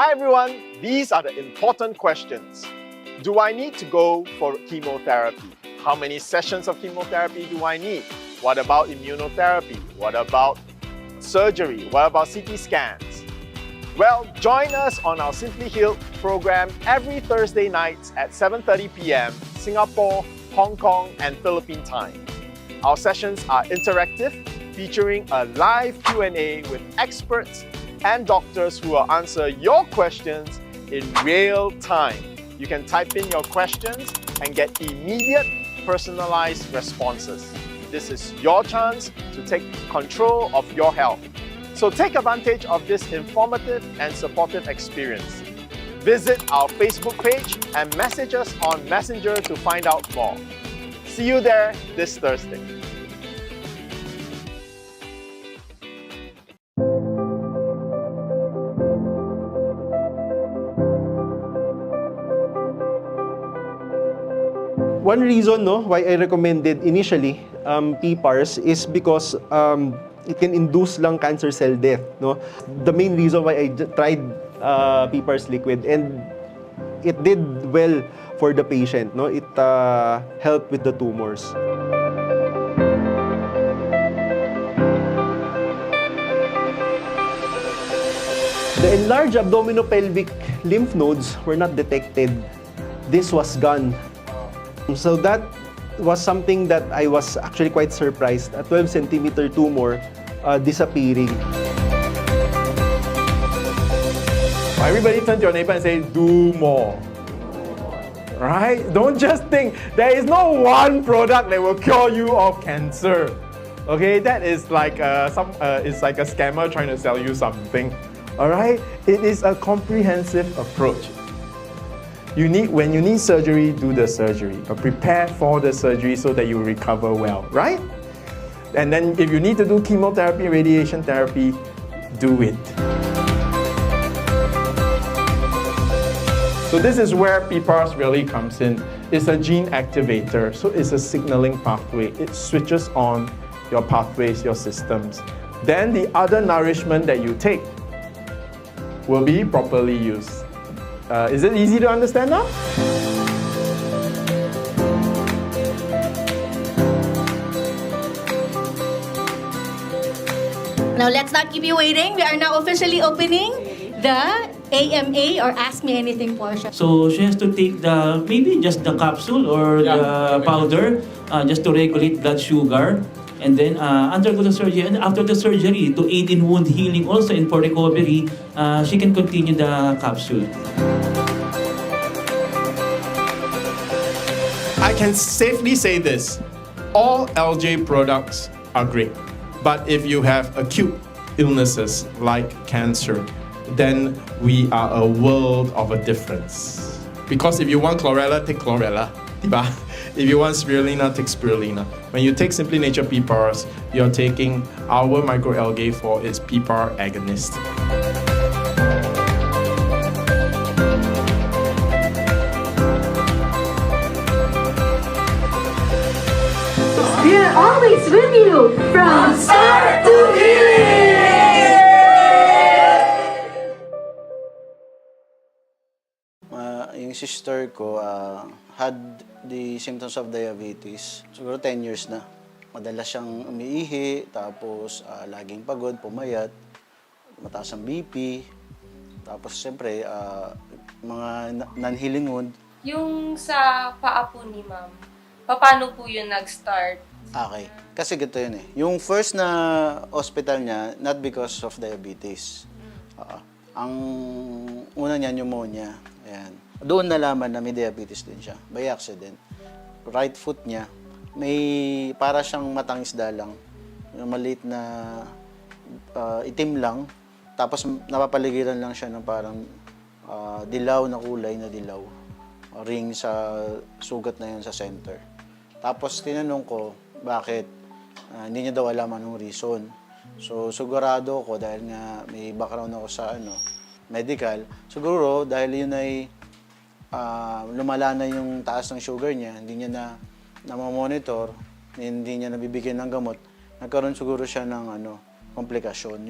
Hi everyone, these are the important questions. Do I need to go for chemotherapy? How many sessions of chemotherapy do I need? What about immunotherapy? What about surgery? What about CT scans? Well, join us on our Simply Healed program every Thursday nights at 7:30 p.m. Singapore, Hong Kong and Philippine time. Our sessions are interactive, featuring a live Q&A with experts and doctors who will answer your questions in real time. You can type in your questions and get immediate, personalized responses. This is your chance to take control of your health. So take advantage of this informative and supportive experience. Visit our Facebook page and message us on Messenger to find out more. See you there this Thursday. One reason why I recommended initially PPARS is because it can induce lung cancer cell death. The main reason why I tried PPARS liquid, and it did well for the patient. It helped with the tumors. The enlarged abdominopelvic lymph nodes were not detected. This was gone. So that was something that I was actually quite surprised. A 12-centimeter tumor disappearing. Everybody turn to your neighbor and say, do more. Right? Don't just think there is no one product that will cure you of cancer. Okay, that is like it's like a scammer trying to sell you something. All right, it is a comprehensive approach. When you need surgery, do the surgery. But prepare for the surgery so that you recover well, right? And then if you need to do chemotherapy, radiation therapy, do it. So this is where PPARS really comes in. It's a gene activator, so it's a signaling pathway. It switches on your pathways, your systems. Then the other nourishment that you take will be properly used. Is it easy to understand now? Now let's not keep you waiting. We are now officially opening the AMA or Ask Me Anything portion. So she has to take maybe just the capsule or the powder just to regulate blood sugar. And then undergo the surgery, and after the surgery, to aid in wound healing also and for recovery, she can continue the capsule. I can safely say this, all LJ products are great. But if you have acute illnesses like cancer, then we are a world of a difference. Because if you want chlorella, take chlorella. Diba? If you want spirulina, take spirulina. When you take Simply Nature PPARS, you're taking our microalgae for its PPAR agonist. We are always with you from start to finish. Yung sister ko had the symptoms of diabetes. Siguro 10 years na. Madalas siyang umiihi, tapos laging pagod, pumayat, mataas ang BP. Tapos siyempre, mga non-healing wound. Yung sa paa po ni ma'am, paano po yun nag-start? Okay. Kasi ganito yun eh. Yung first na hospital niya, not because of diabetes. Ang una niya, pneumonia. Ayan. Doon nalaman na may diabetes din siya, by accident. Right foot niya, may para siyang matang isda lang. Maliit na itim lang. Tapos napapaligiran lang siya ng parang dilaw na kulay na dilaw. Ring sa sugat na yun sa center. Tapos tinanong ko, bakit? Hindi niya daw alam anong reason. So sigurado ko dahil nga may background ako sa medical, siguro dahil yun ay lumala na yung taas ng sugar niya, hindi niya na monitor, hindi niya nabibigyan ng gamot, nagkaroon siguro siya ng komplikasyon.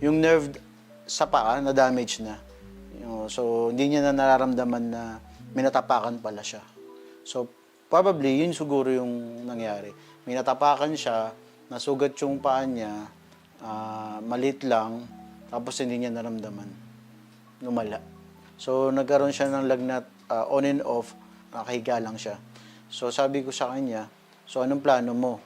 Yung nerve sa paa na damage na. So, hindi niya na nararamdaman na may natapakan pala siya. So, probably, yun siguro yung nangyari. May natapakan siya, nasugat yung paa niya, malit lang, tapos hindi niya naramdaman. Lumala. So, nagkaroon siya ng lagnat on and off, nakahiga lang siya. So, sabi ko sa kanya, so anong plano mo?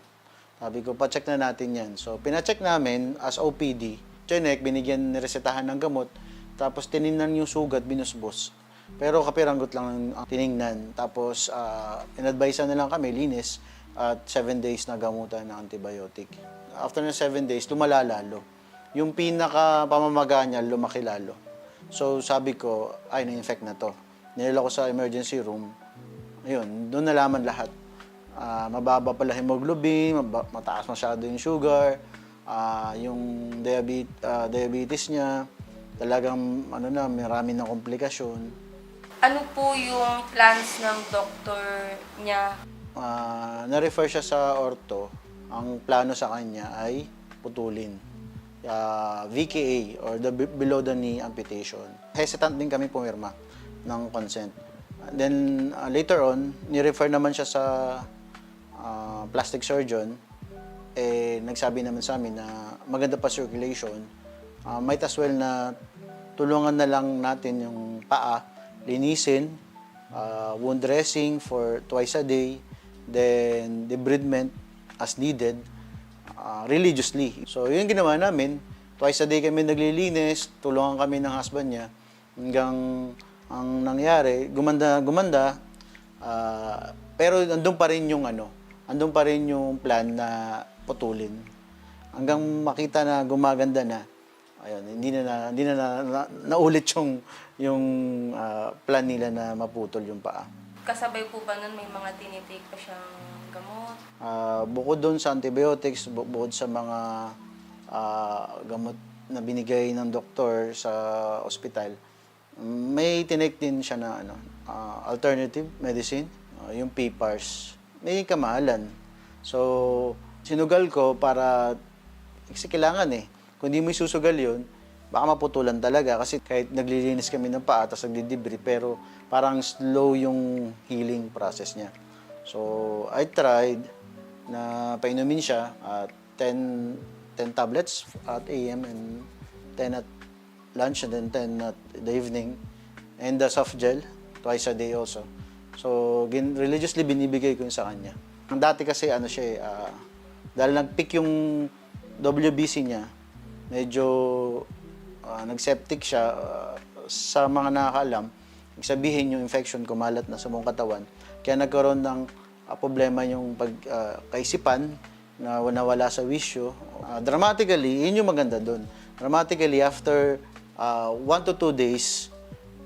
Sabi ko, pa-check na natin yan. So, pina-check namin as OPD. Chinek, binigyan, niresetahan ng gamot. Tapos, tinignan yung sugat, binusbos. Pero kapiranggot lang ang tinignan. Tapos, in-advise na lang kami, linis, at 7 days na gamutan ng antibiotic. After ng 7 days, lumala lalo. Yung pinaka-pamamaga niya, lumaki lalo. So, sabi ko, ay, na-infect na to. Nilala ko sa emergency room. Ayun, doon nalaman lahat. Mababa pala hemoglobin, mataas masyado yung sugar, yung diabetes niya, talagang marami ng komplikasyon. Ano po yung plans ng doktor niya? Na-refer siya sa ortho. Ang plano sa kanya ay putulin. VKA or the below the knee amputation. Hesitant din kami pumirma ng consent. Then later on, ni-refer naman siya sa plastic surgeon. Nagsabi naman sa amin na maganda pa circulation. Might as well na tulungan na lang natin yung paa, linisin, wound dressing for twice a day, then debridement as needed, religiously. So, yun ginawa namin. Twice a day kami naglilinis, tulungan kami ng husband niya. Hanggang ang nangyari, gumanda, pero andun pa rin yung plan na putulin. Hanggang makita na gumaganda na, ayun, hindi na naulit yung plan nila na maputol yung paa. Kasabay po ba nun may mga tinitake pa siyang gamot? Bukod doon sa antibiotics, bukod sa mga gamot na binigay ng doktor sa ospital, may tinake din siya na alternative medicine, yung PPARS. May kamahalan. So, sinugal ko para, kasi kailangan kung di mo isusugal yun, baka maputulan talaga. Kasi kahit naglilinis kami ng paa, tapos nagdidibri, pero parang slow yung healing process niya. So, I tried na painumin siya at 10 tablets at AM and 10 at lunch and then 10 at the evening. And the soft gel, twice a day also. So, religiously binibigay ko yun sa kanya. Ang dati kasi dahil nag-peak yung WBC niya, medyo nag-septic siya. Sa mga nakakaalam, sabihin yung infection kumalat na sa buong katawan. Kaya nagkaroon ng problema yung kaisipan na nawala sa wisyo. Dramatically, yun yung maganda doon. Dramatically, after 1 to 2 days,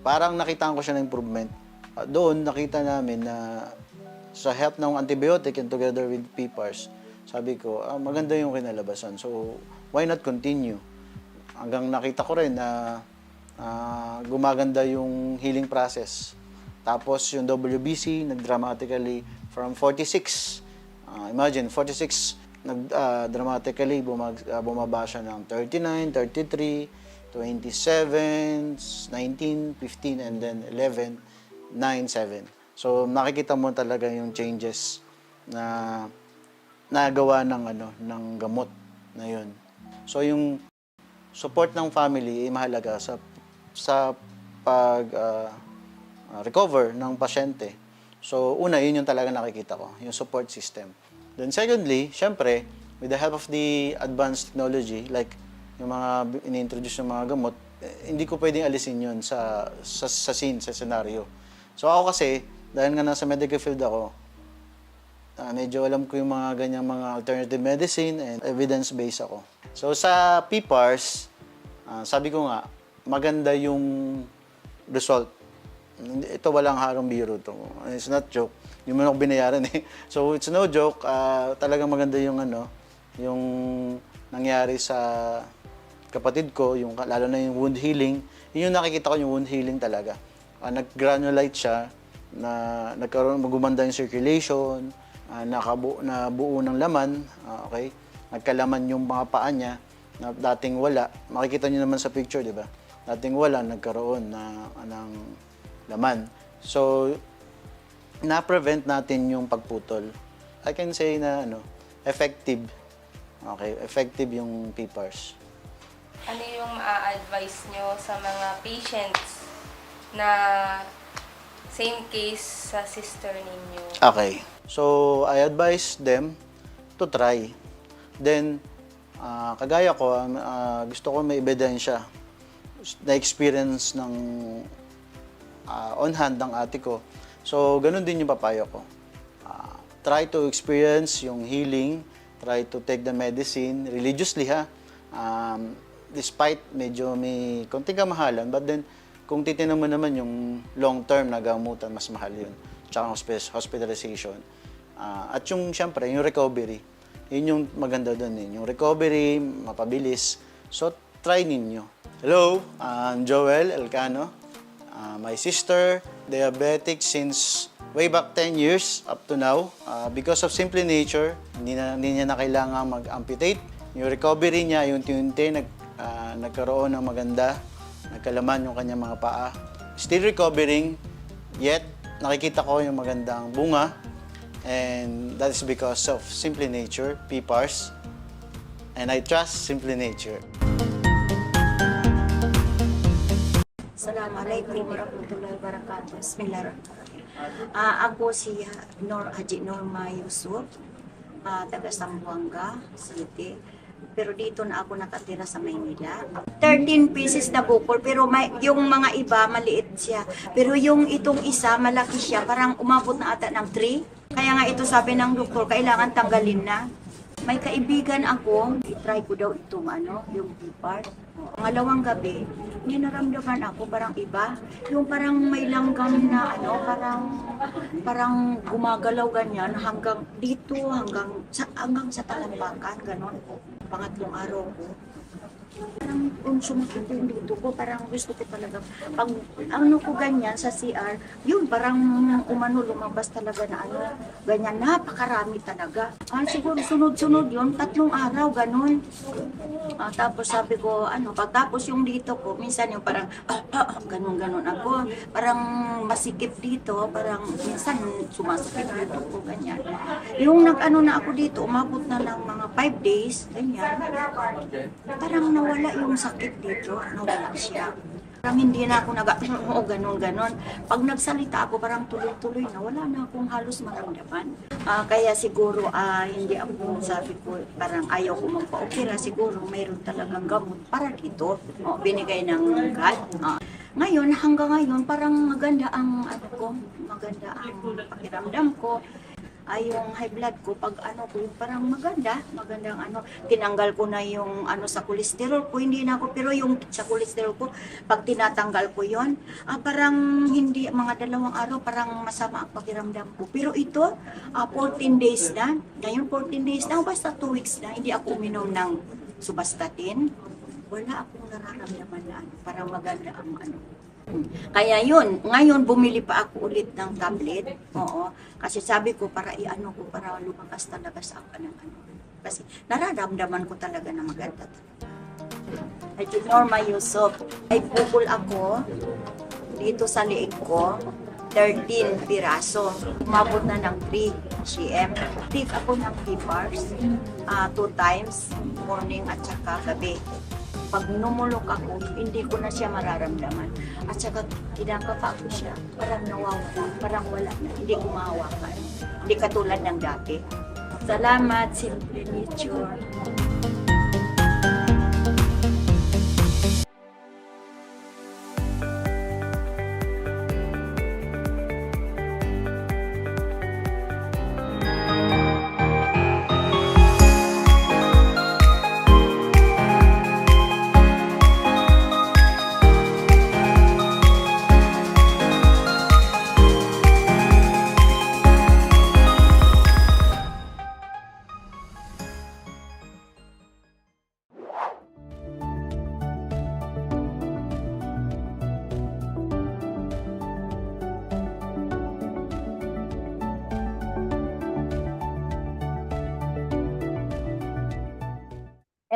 parang nakita ko siya ng improvement. Doon, nakita namin na sa help ng antibiotic and together with PPARS, sabi ko, maganda yung kinalabasan. So, why not continue? Hanggang nakita ko rin na gumaganda yung healing process. Tapos yung WBC, nag-dramatically from 46. Imagine, 46, dramatically bumaba siya ng 39, 33, 27, 19, 15, and then 11, 9, 7. So, nakikita mo talaga yung changes na nagawa ng gamot na yun. So, yung support ng family ay mahalaga sa recover ng pasyente. So, una, yun yung talaga nakikita ko, yung support system. Then secondly, syempre, with the help of the advanced technology, like yung mga ini-introduce ng mga gamot, hindi ko pwedeng alisin yun sa scene, sa scenario. So, ako kasi, dahil nga nasa medical field ako, medyo alam ko yung mga ganyang mga alternative medicine and evidence-based ako. So, sa PPARS, sabi ko nga, maganda yung result. Ito walang harong biro to. It's not joke. Yung man ako binayaran So, it's no joke. Talagang maganda yung yung nangyari sa kapatid ko, lalo na yung wound healing. Yun yung nakikita ko yung wound healing talaga. Nag-granulate siya, gumanda yung circulation, nabuo ng laman, okay? Nagkalaman yung mga paa niya na dating wala. Makikita niyo naman sa picture, di ba? dating wala, nagkaroon ng laman. So, na-prevent natin yung pagputol. I can say na effective. Okay, effective yung PPARS. Ano yung ma-advise nyo sa mga patients na same case sa sister ninyo? Okay. So, I advise them to try. Then, kagaya ko, gusto ko may ebidensya na experience ng on hand ng ate ko. So, ganun din yung papayo ko. Try to experience yung healing, try to take the medicine religiously ha. Despite medyo may konting kamahalan, but then kung titignan mo naman yung long-term na gamutan, mas mahal yun. Tsaka hospitalization. At yung, syempre, yung recovery. Yun yung maganda doon eh. Yung recovery, mapabilis. So, try ninyo. Hello, I'm Joel Elcano. My sister, diabetic since way back 10 years up to now. Because of Simply Nature, hindi niya na kailangan mag-amputate. Yung recovery niya, yung unti-unti nagkaroon ng maganda, nagkalaman yung kanyang mga paa. Still recovering, yet nakikita ko yung magandang bunga. And that is because of Simply Nature, PPARS. And I trust Simply Nature. Assalamualaikum warahmatullahi wabarakatuh. Bismillahirrahmanirrahim. Ako si Haji Norma Yusuf, taga Zamboanga City. Pero dito na ako nakatira sa Maynila. 13 pieces na bukol, pero yung mga iba maliit siya. Pero yung itong isa malaki siya, parang umabot na ata ng 3. Kaya nga ito sabi ng doktor, kailangan tanggalin na. May kaibigan ako, i-try ko daw itong yung PPARS. Pangalawang gabi, may naramdaman ako parang iba. Yung parang may langgam na parang gumagalaw ganyan hanggang dito, hanggang sa talampakan, ganon. Pangatlong araw ko. Parang kung sumakit yung dito ko, parang gusto ko talaga. Pag ko ganyan sa CR, yun parang lumabas talaga na ganyan, napakarami talaga. Siguro sunod-sunod yun, 3 araw, ganun. Tapos sabi ko, pagtapos yung dito ko, minsan yung parang, ganun-ganun ako. Parang masikip dito, parang minsan sumasakit dito ko, ganyan. Yung na ako dito, umabot na ng mga 5 days, ganyan. Parang nawala yung sakit dito, nawala siya. Parang hindi na ako ganun-ganon. Pag nagsalita ako, parang tuloy-tuloy na, wala na akong halos maramdaman. Kaya siguro, hindi ako, sabi ko, parang ayaw ko magpa-opera. Siguro, mayroon talagang gamot para dito. Binigay ng God. Ngayon, hanggang ngayon, parang maganda ang, maganda ang pakiramdam ko. Yung high blood ko, pag ko, parang magandang tinanggal ko na yung sa cholesterol ko, hindi na ako, pero yung sa cholesterol ko, pag tinatanggal ko yon, parang hindi, mga 2 araw, parang masama ang pakiramdam ko. Pero ito, 14 days na, ngayon 14 days na, basta 2 weeks na, hindi ako uminom ng subastatin, wala akong nararamdaman na parang maganda ang Kaya yun, ngayon bumili pa ako ulit ng tablet. Oo. Kasi sabi ko para para lumakas talaga sa akin ng Kasi nararamdaman ko talaga na maganda. At Norma Yusuf, ay bukol ako dito sa liig ko, 13 piraso. Umabot na ng 3 cm. Take ako ng PPARS 2 times, morning at saka gabi. Pag numulok ako, hindi ko na siya mararamdaman. At saka, kinakapa ko siya. Parang nawawala, parang wala na. Hindi ko mahawakan. Hindi katulad ng dati. Salamat, Simply Nature.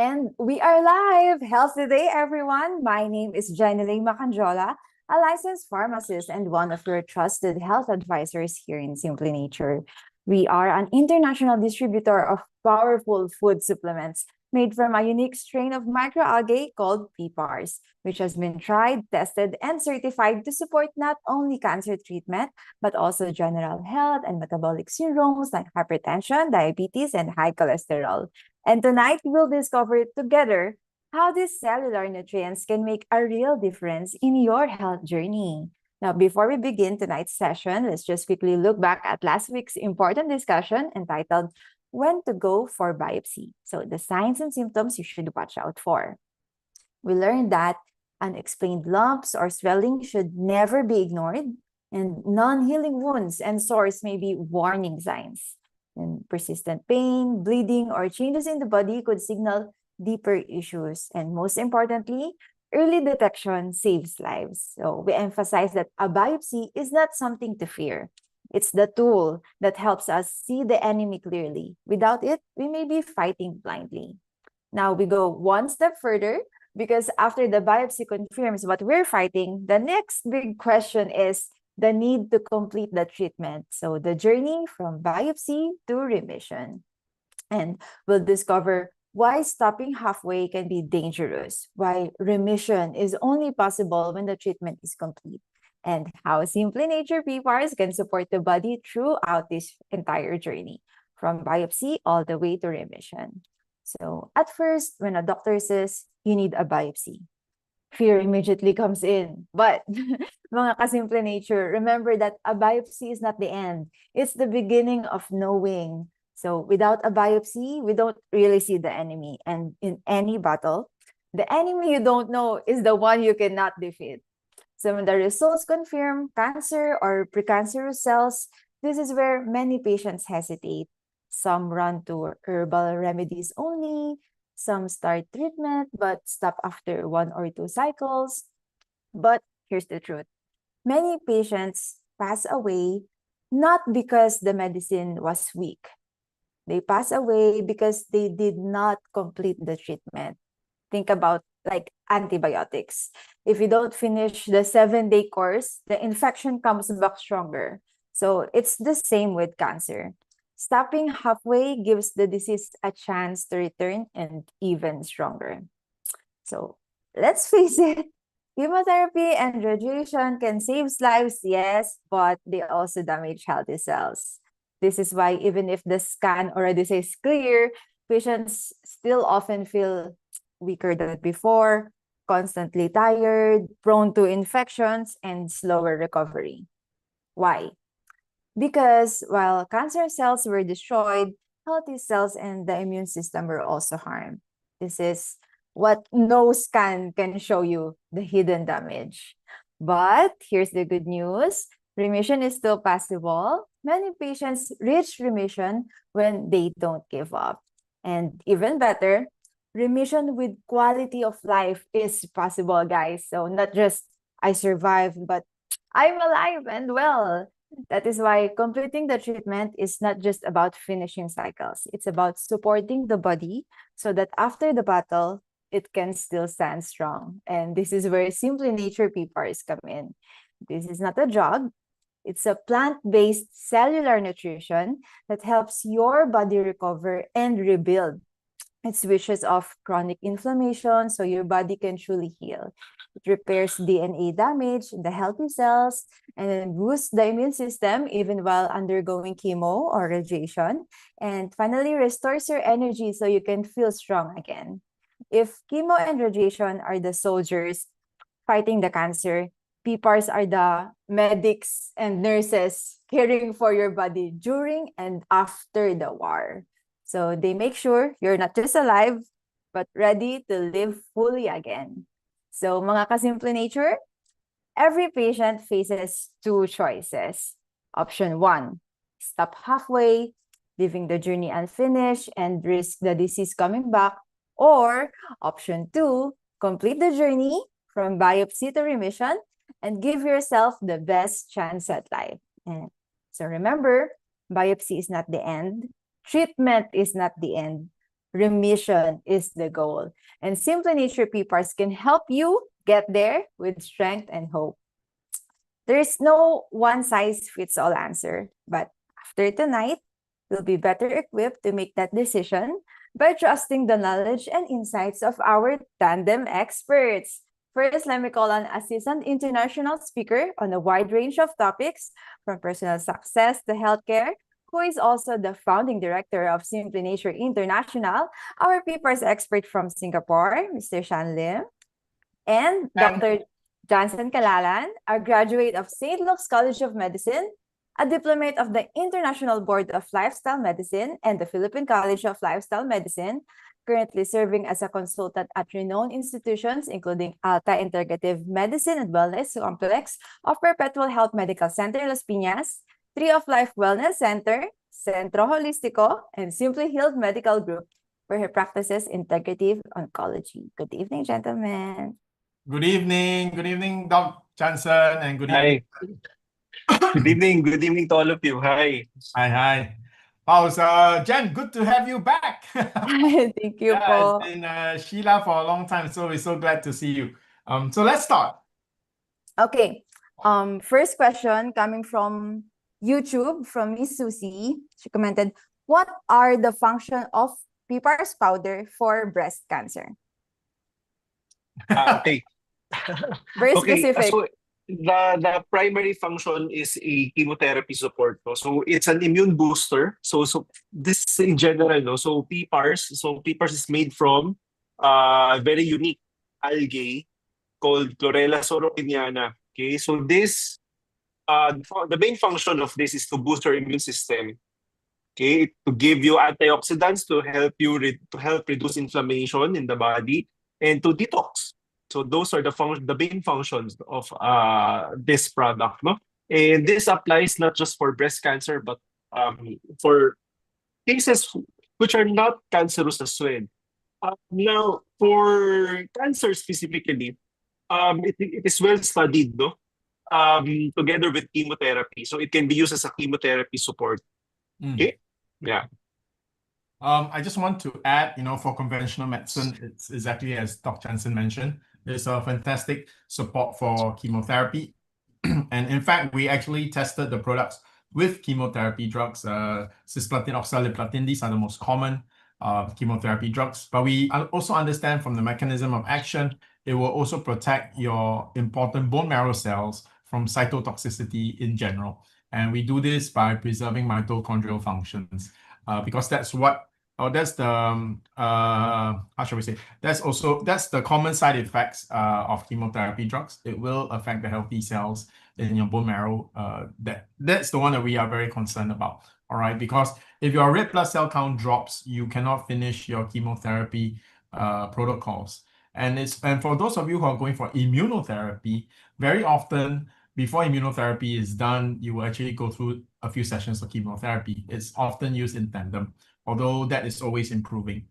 And we are live. Healthy day, everyone. My name is Jhen Lim, a licensed pharmacist and one of your trusted health advisors here in Simply Nature. We are an international distributor of powerful food supplements made from a unique strain of microalgae called PPARS, which has been tried, tested, and certified to support not only cancer treatment, but also general health and metabolic syndromes like hypertension, diabetes, and high cholesterol. And tonight, we'll discover together how these cellular nutrients can make a real difference in your health journey. Now, before we begin tonight's session, let's just quickly look back at last week's important discussion entitled When to Go for Biopsy. So, the signs and symptoms you should watch out for. We learned that unexplained lumps or swelling should never be ignored, and non-healing wounds and sores may be warning signs. And persistent pain, bleeding, or changes in the body could signal deeper issues. And most importantly, early detection saves lives. So we emphasize that a biopsy is not something to fear. It's the tool that helps us see the enemy clearly. Without it, we may be fighting blindly. Now we go one step further, because after the biopsy confirms what we're fighting, the next big question is the need to complete the treatment. So the journey from biopsy to remission. And we'll discover why stopping halfway can be dangerous, why remission is only possible when the treatment is complete, and how Simply Nature PPARS can support the body throughout this entire journey, from biopsy all the way to remission. So at first, when a doctor says you need a biopsy, fear immediately comes in. But mga kasimple nature, remember that a biopsy is not the end. It's the beginning of knowing. So without a biopsy, we don't really see the enemy. And in any battle, the enemy you don't know is the one you cannot defeat. So when the results confirm cancer or precancerous cells, this is where many patients hesitate. Some run to herbal remedies only. Some start treatment but stop after 1 or 2 cycles. But here's the truth. Many patients pass away not because the medicine was weak. They pass away because they did not complete the treatment. Think about like antibiotics. If you don't finish the 7-day course, the infection comes back stronger. So it's the same with cancer. Stopping halfway gives the disease a chance to return and even stronger. So let's face it, chemotherapy and radiation can save lives, yes, but they also damage healthy cells. This is why even if the scan already says clear, patients still often feel weaker than before, constantly tired, prone to infections, and slower recovery. Why? Because while cancer cells were destroyed, healthy cells and the immune system were also harmed. This is what no scan can show you, the hidden damage. But here's the good news. Remission is still possible. Many patients reach remission when they don't give up. And even better, remission with quality of life is possible, guys. So not just I survived, but I'm alive and well. That is why completing the treatment is not just about finishing cycles. It's about supporting the body so that after the battle, it can still stand strong. And this is where Simply Nature PPARS come in. This is not a drug. It's a plant-based cellular nutrition that helps your body recover and rebuild. It switches off chronic inflammation so your body can truly heal. It repairs DNA damage in the healthy cells and then boosts the immune system even while undergoing chemo or radiation. And finally, restores your energy so you can feel strong again. If chemo and radiation are the soldiers fighting the cancer, PPARS are the medics and nurses caring for your body during and after the war. So they make sure you're not just alive, but ready to live fully again. So mga kasimple nature, every patient faces 2 choices. Option 1, stop halfway, leaving the journey unfinished and risk the disease coming back. Or option 2, complete the journey from biopsy to remission and give yourself the best chance at life. And so remember, biopsy is not the end. Treatment is not the end. Remission is the goal. And Simply Nature PPARS can help you get there with strength and hope. There is no one-size-fits-all answer, but after tonight, we'll be better equipped to make that decision by trusting the knowledge and insights of our tandem experts. First, let me call on Assistant International Speaker on a wide range of topics, from personal success to healthcare, who is also the founding director of Simply Nature International, our PPARS expert from Singapore, Mr. Shyan Lim, and Dr. Jansen a graduate of St. Luke's College of Medicine, a diplomate of the International Board of Lifestyle Medicine and the Philippine College of Lifestyle Medicine, currently serving as a consultant at renowned institutions including Alta Integrative Medicine and Wellness Complex of Perpetual Health Medical Center Las Piñas, Tree of Life Wellness Center, Centro Holistico, and Simply Healed Medical Group, where he practices integrative oncology. Good evening, gentlemen. Good evening, Doc Jansen, and good evening. Hi. Good evening to all of you. Hi. Hi. How's Jhen? Good to have you back. Thank you, Yeah, po. it's been Sheila for a long time, so we're so glad to see you. So let's start. Okay. First question coming from YouTube from Miss Susie. She commented, "What are the function of PPARS powder for breast cancer?" Okay. Very Okay. specific. So the primary function is a chemotherapy support. No? So it's an immune booster. So this in general, no? So PPARS. So PPARS is made from a very unique algae called Chlorella sorokiniana. Okay. So this the main function of this is to boost your immune system. Okay, to give you antioxidants to help you to help reduce inflammation in the body and to detox. So those are the main functions of this product, no? And this applies not just for breast cancer, but for cases which are not cancerous as well. Now, for cancer specifically, it is well studied, no? Together with chemotherapy, so it can be used as a chemotherapy support. Okay, yeah. I just want to add, for conventional medicine, it's exactly as Dr. Jansen mentioned. There's a fantastic support for chemotherapy. And in fact, we actually tested the products with chemotherapy drugs, cisplatin, oxaliplatin. These are the most common chemotherapy drugs. But we also understand from the mechanism of action, it will also protect your important bone marrow cells from cytotoxicity in general. And we do this by preserving mitochondrial functions because that's the how shall we say? That's the common side effects of chemotherapy drugs. It will affect the healthy cells in your bone marrow. That's the one that we are very concerned about. All right, because if your red blood cell count drops, you cannot finish your chemotherapy protocols. And for those of you who are going for immunotherapy, very often before immunotherapy is done, you will actually go through a few sessions of chemotherapy. It's often used in tandem, although that is always improving.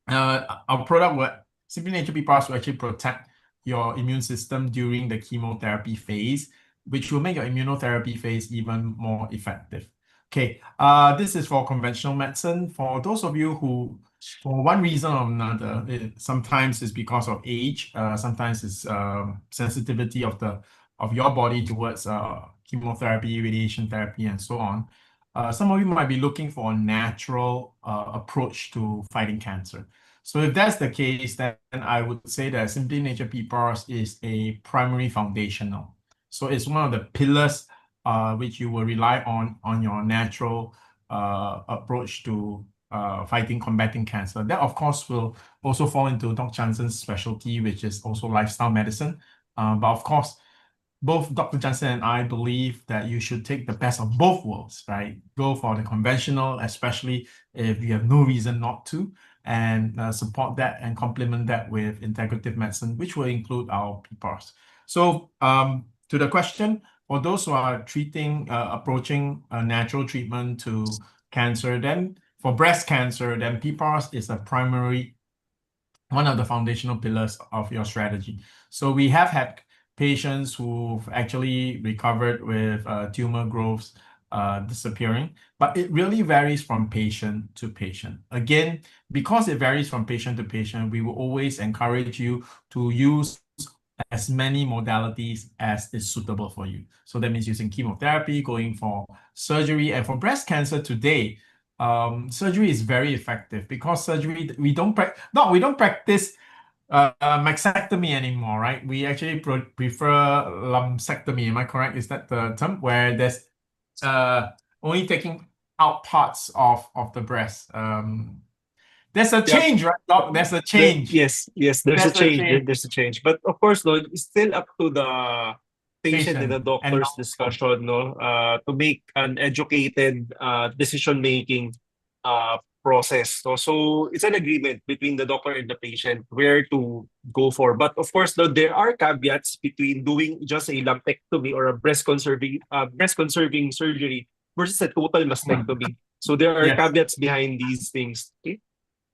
Our product Simply Nature PPARS will actually protect your immune system during the chemotherapy phase, which will make your immunotherapy phase even more effective. Okay, this is for conventional medicine. For those of you who, for one reason or another, sometimes it's because of age, sometimes it's sensitivity of your body towards chemotherapy, radiation therapy, and so on. Some of you might be looking for a natural approach to fighting cancer. So if that's the case, then I would say that Simply Nature PPARS is a primary foundational. So it's one of the pillars which you will rely on your natural approach to combating cancer. That, of course, will also fall into Dr. Jansen's specialty, which is also lifestyle medicine. But of course, both Dr. Jansen and I believe that you should take the best of both worlds, right? Go for the conventional, especially if you have no reason not to, and support that and complement that with integrative medicine, which will include our PPARS. So to the question, for those who are approaching a natural treatment to cancer, then for breast cancer, then PPARS is a primary, one of the foundational pillars of your strategy. So we have had patients who've actually recovered with tumor growths disappearing, but it really varies from patient to patient. Again, because it varies from patient to patient, we will always encourage you to use as many modalities as is suitable for you. So that means using chemotherapy, going for surgery, and for breast cancer today, surgery is very effective because surgery we don't practice mastectomy anymore, right? We actually prefer lumpectomy. Am I correct? Is that the term where there's only taking out parts of the breast? There's a change, right, Doc? There's a change. Yes, there's a There's a change. change. There's a change. But of course, no, it's still up to the patient and the Patient and doctor's discussion, no, to make an educated decision-making process. So it's an agreement between the doctor and the patient where to go for. But of course, no, there are caveats between doing just a lumpectomy or a breast conserving surgery versus a total mastectomy. So there are Yes. caveats behind these things. Okay?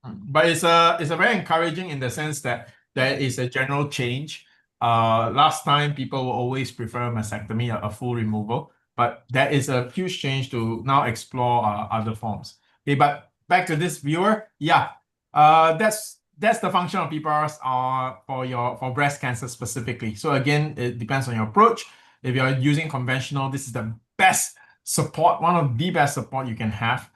But it's a very encouraging in the sense that there is a general change. Last time people will always prefer mastectomy, a full removal, but there is a huge change to now explore other forms. Okay, but back to this viewer, yeah, that's the function of PPARS for breast cancer specifically. So again, it depends on your approach. If you're using conventional, this is the best support, one of the best support you can have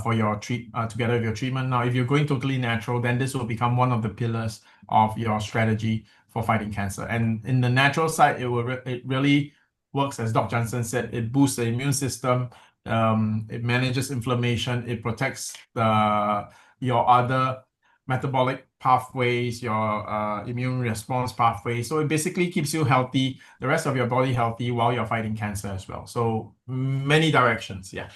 for your together with your treatment. Now, if you're going totally natural, then this will become one of the pillars of your strategy for fighting cancer. And in the natural side, it really works, as Dr. Jansen said, it boosts the immune system, it manages inflammation, it protects your other metabolic pathways, your immune response pathways. So it basically keeps you healthy, the rest of your body healthy while you're fighting cancer as well. So many directions, yeah.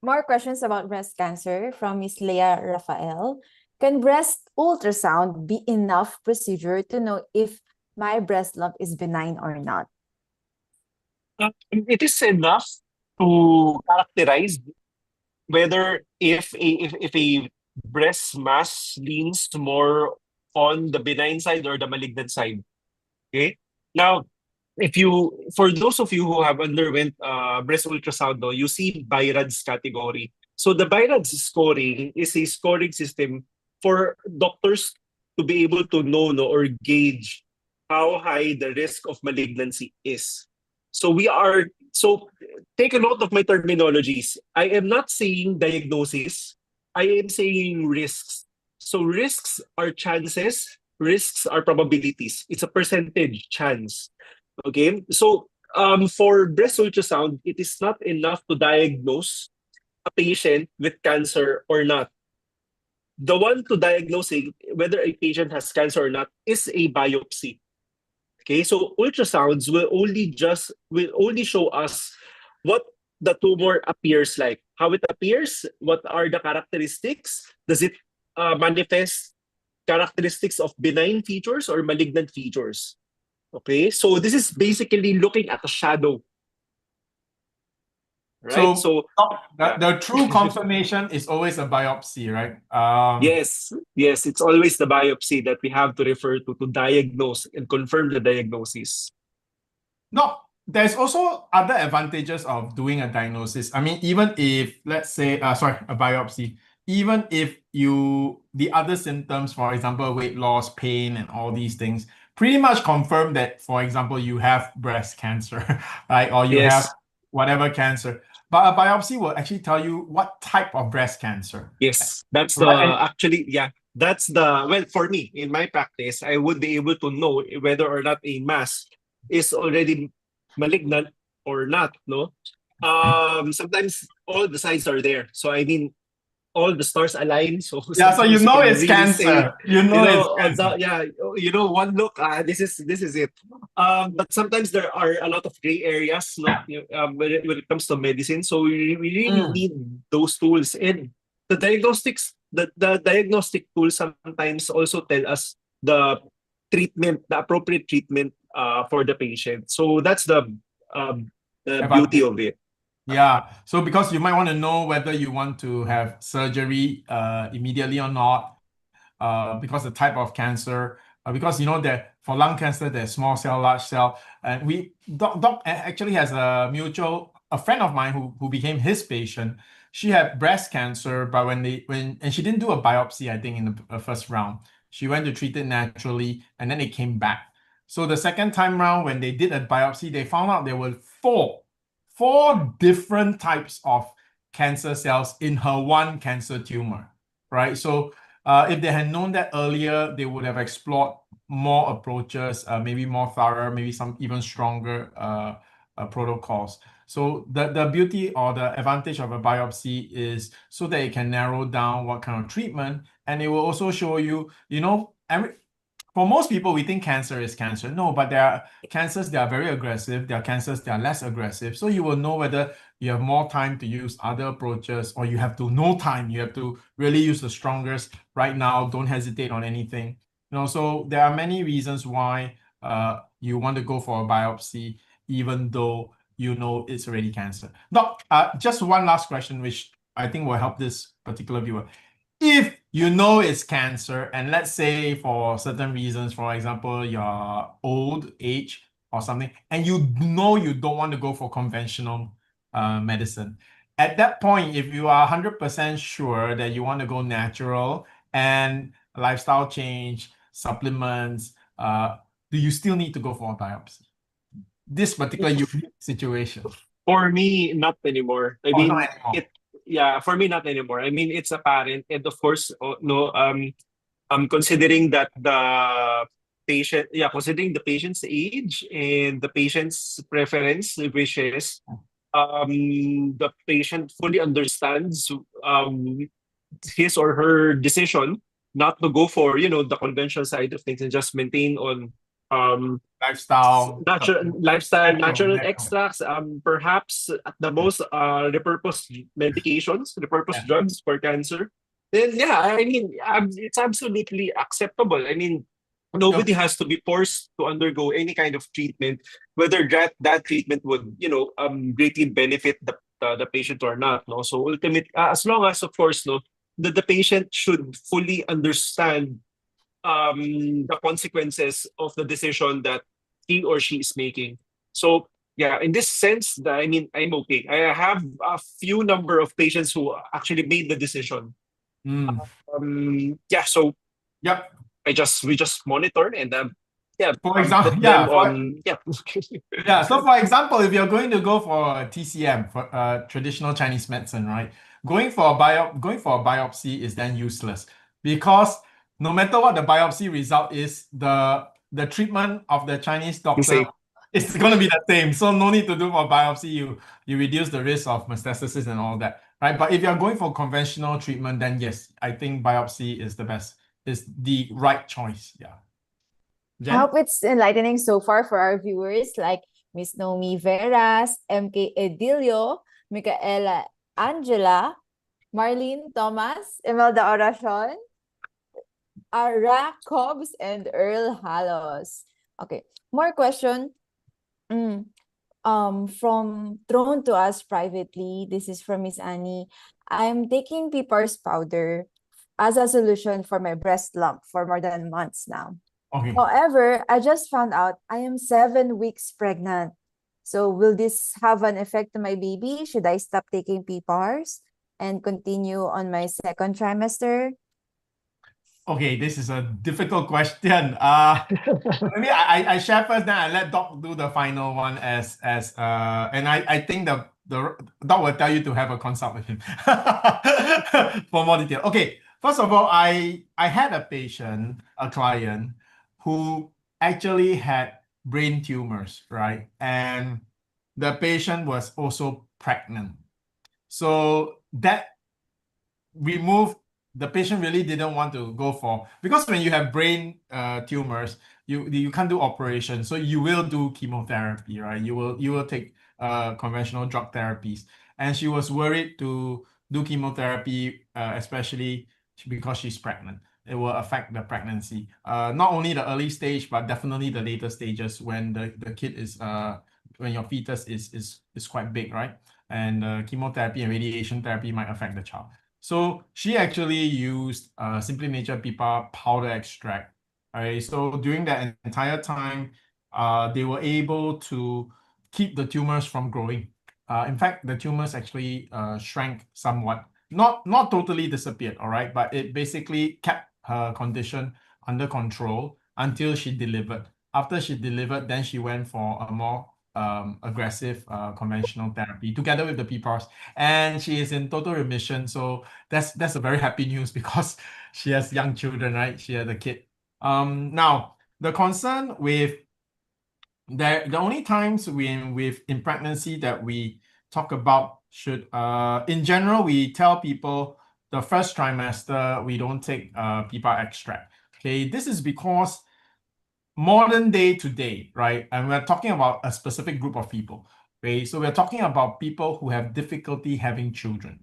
More questions about breast cancer from Ms. Leah Rafael. Can breast ultrasound be enough procedure to know if my breast lump is benign or not? It is enough to characterize whether if a breast mass leans more on the benign side or the malignant side. Okay. Now, for those of you who have underwent breast ultrasound, no, you see BIRADS category. So the BIRADS scoring is a scoring system for doctors to be able to know or gauge how high the risk of malignancy is. So take a note of my terminologies. I am not saying diagnosis. I am saying risks. So risks are chances. Risks are probabilities. It's a percentage chance. Okay, so for breast ultrasound, it is not enough to diagnose a patient with cancer or not. The one to diagnosing whether a patient has cancer or not is a biopsy. Okay, so ultrasounds will only show us what the tumor appears like, how it appears, what are the characteristics, does it manifest characteristics of benign features or malignant features. Okay, so this is basically looking at a shadow. Right? So the true confirmation is always a biopsy, right? Yes, it's always the biopsy that we have to refer to diagnose and confirm the diagnosis. No, there's also other advantages of doing a diagnosis. I mean, even if, let's say, a biopsy, even if the other symptoms, for example, weight loss, pain, and all these things, pretty much confirm that, for example, you have breast cancer, right? Or you have whatever cancer. But a biopsy will actually tell you what type of breast cancer. Yes, that's well, for me, in my practice, I would be able to know whether or not a mass is already malignant or not, no? Sometimes all the signs are there. So I mean, all the stars align. So so you know it's really cancer. One look, this is it. But sometimes there are a lot of gray areas, when it comes to medicine. So we really need those tools. And the diagnostic tools sometimes also tell us the appropriate treatment for the patient. So that's the beauty of it. Yeah, so because you might want to know whether you want to have surgery immediately or not, because the type of cancer, because that for lung cancer there's small cell, large cell, and Doc actually has a mutual a friend of mine who became his patient, she had breast cancer, but and she didn't do a biopsy, I think, in the first round. She went to treat it naturally, and then it came back. So the second time round, when they did a biopsy, they found out there were four different types of cancer cells in her one cancer tumor, right? So if they had known that earlier, they would have explored more approaches, maybe more thorough, maybe some even stronger protocols. So the beauty or the advantage of a biopsy is so that it can narrow down what kind of treatment, and it will also show you, for most people, we think cancer is cancer. No, but there are cancers that are very aggressive. There are cancers that are less aggressive. So you will know whether you have more time to use other approaches, or you have to no time. You have to really use the strongest right now. Don't hesitate on anything. So there are many reasons why you want to go for a biopsy, even though you know it's already cancer. Doc, just one last question, which I think will help this particular viewer. If you know it's cancer, and let's say for certain reasons, for example, you're old age or something, and you know you don't want to go for conventional medicine, at that point, if you are 100% sure that you want to go natural and lifestyle change, supplements, do you still need to go for a biopsy? This particular unique situation. For me, not anymore. I mean, not anymore. Yeah, for me, not anymore. I mean, it's apparent, and of course, considering that considering the patient's age and the patient's preference, wishes, the patient fully understands his or her decision not to go for the conventional side of things and just maintain on lifestyle, natural extracts, perhaps at the most repurposed medications, repurposed drugs for cancer. Then I mean, it's absolutely acceptable. I mean, nobody has to be forced to undergo any kind of treatment, whether that treatment would greatly benefit the patient or not. No, so ultimately, as long as, of course, the patient should fully understand the consequences of the decision that he or she is making. So in this sense, I mean, I'm okay. I have a few number of patients who actually made the decision. So we just monitor and for example, put them on So for example, if you're going to go for TCM, for traditional Chinese medicine, right? Going for a biopsy is then useless, because no matter what the biopsy result is, the treatment of the Chinese doctor is going to be the same. So no need to do for biopsy. You reduce the risk of metastasis and all that, right? But if you're going for conventional treatment, then yes, I think biopsy is the right choice. Yeah. I hope it's enlightening so far for our viewers, like Miss Nomi Veras, MK Edilio, Micaela Angela, Marlene Thomas, Imelda Oracion, Ara Cobbs, and Earl Halos. Okay, more question. From thrown to us privately. This is from Miss Annie. I'm taking PPARS powder as a solution for my breast lump for more than months now. Okay. However, I just found out I am 7 weeks pregnant. So will this have an effect on my baby? Should I stop taking PPARS and continue on my second trimester? Okay, this is a difficult question. Maybe I share first, then I let Doc do the final one and I think the Doc will tell you to have a consult with him for more detail. Okay, first of all, I had a client who actually had brain tumors, right? And the patient was also pregnant. So that removed, the patient really didn't want to go for, because when you have brain tumors, you can't do operation, so you will do chemotherapy, right? You will take conventional drug therapies, and she was worried to do chemotherapy, especially because she's pregnant. It will affect the pregnancy, not only the early stage, but definitely the later stages when the kid is when your fetus is quite big, right? And chemotherapy and radiation therapy might affect the child. So she actually used Simply Nature PPAR powder extract. Right? So during that entire time, they were able to keep the tumors from growing. in fact, the tumors actually shrank somewhat. Not totally disappeared, all right, but it basically kept her condition under control until she delivered. After she delivered, then she went for a more aggressive conventional therapy together with the PPARS, and she is in total remission. So that's a very happy news because she has young children, right? She had a kid. Now the concern with the only times in pregnancy that we talk about should in general we tell people the first trimester we don't take PPAR extract. Okay, this is because modern day today, right? And we're talking about a specific group of people. Okay, so we're talking about people who have difficulty having children.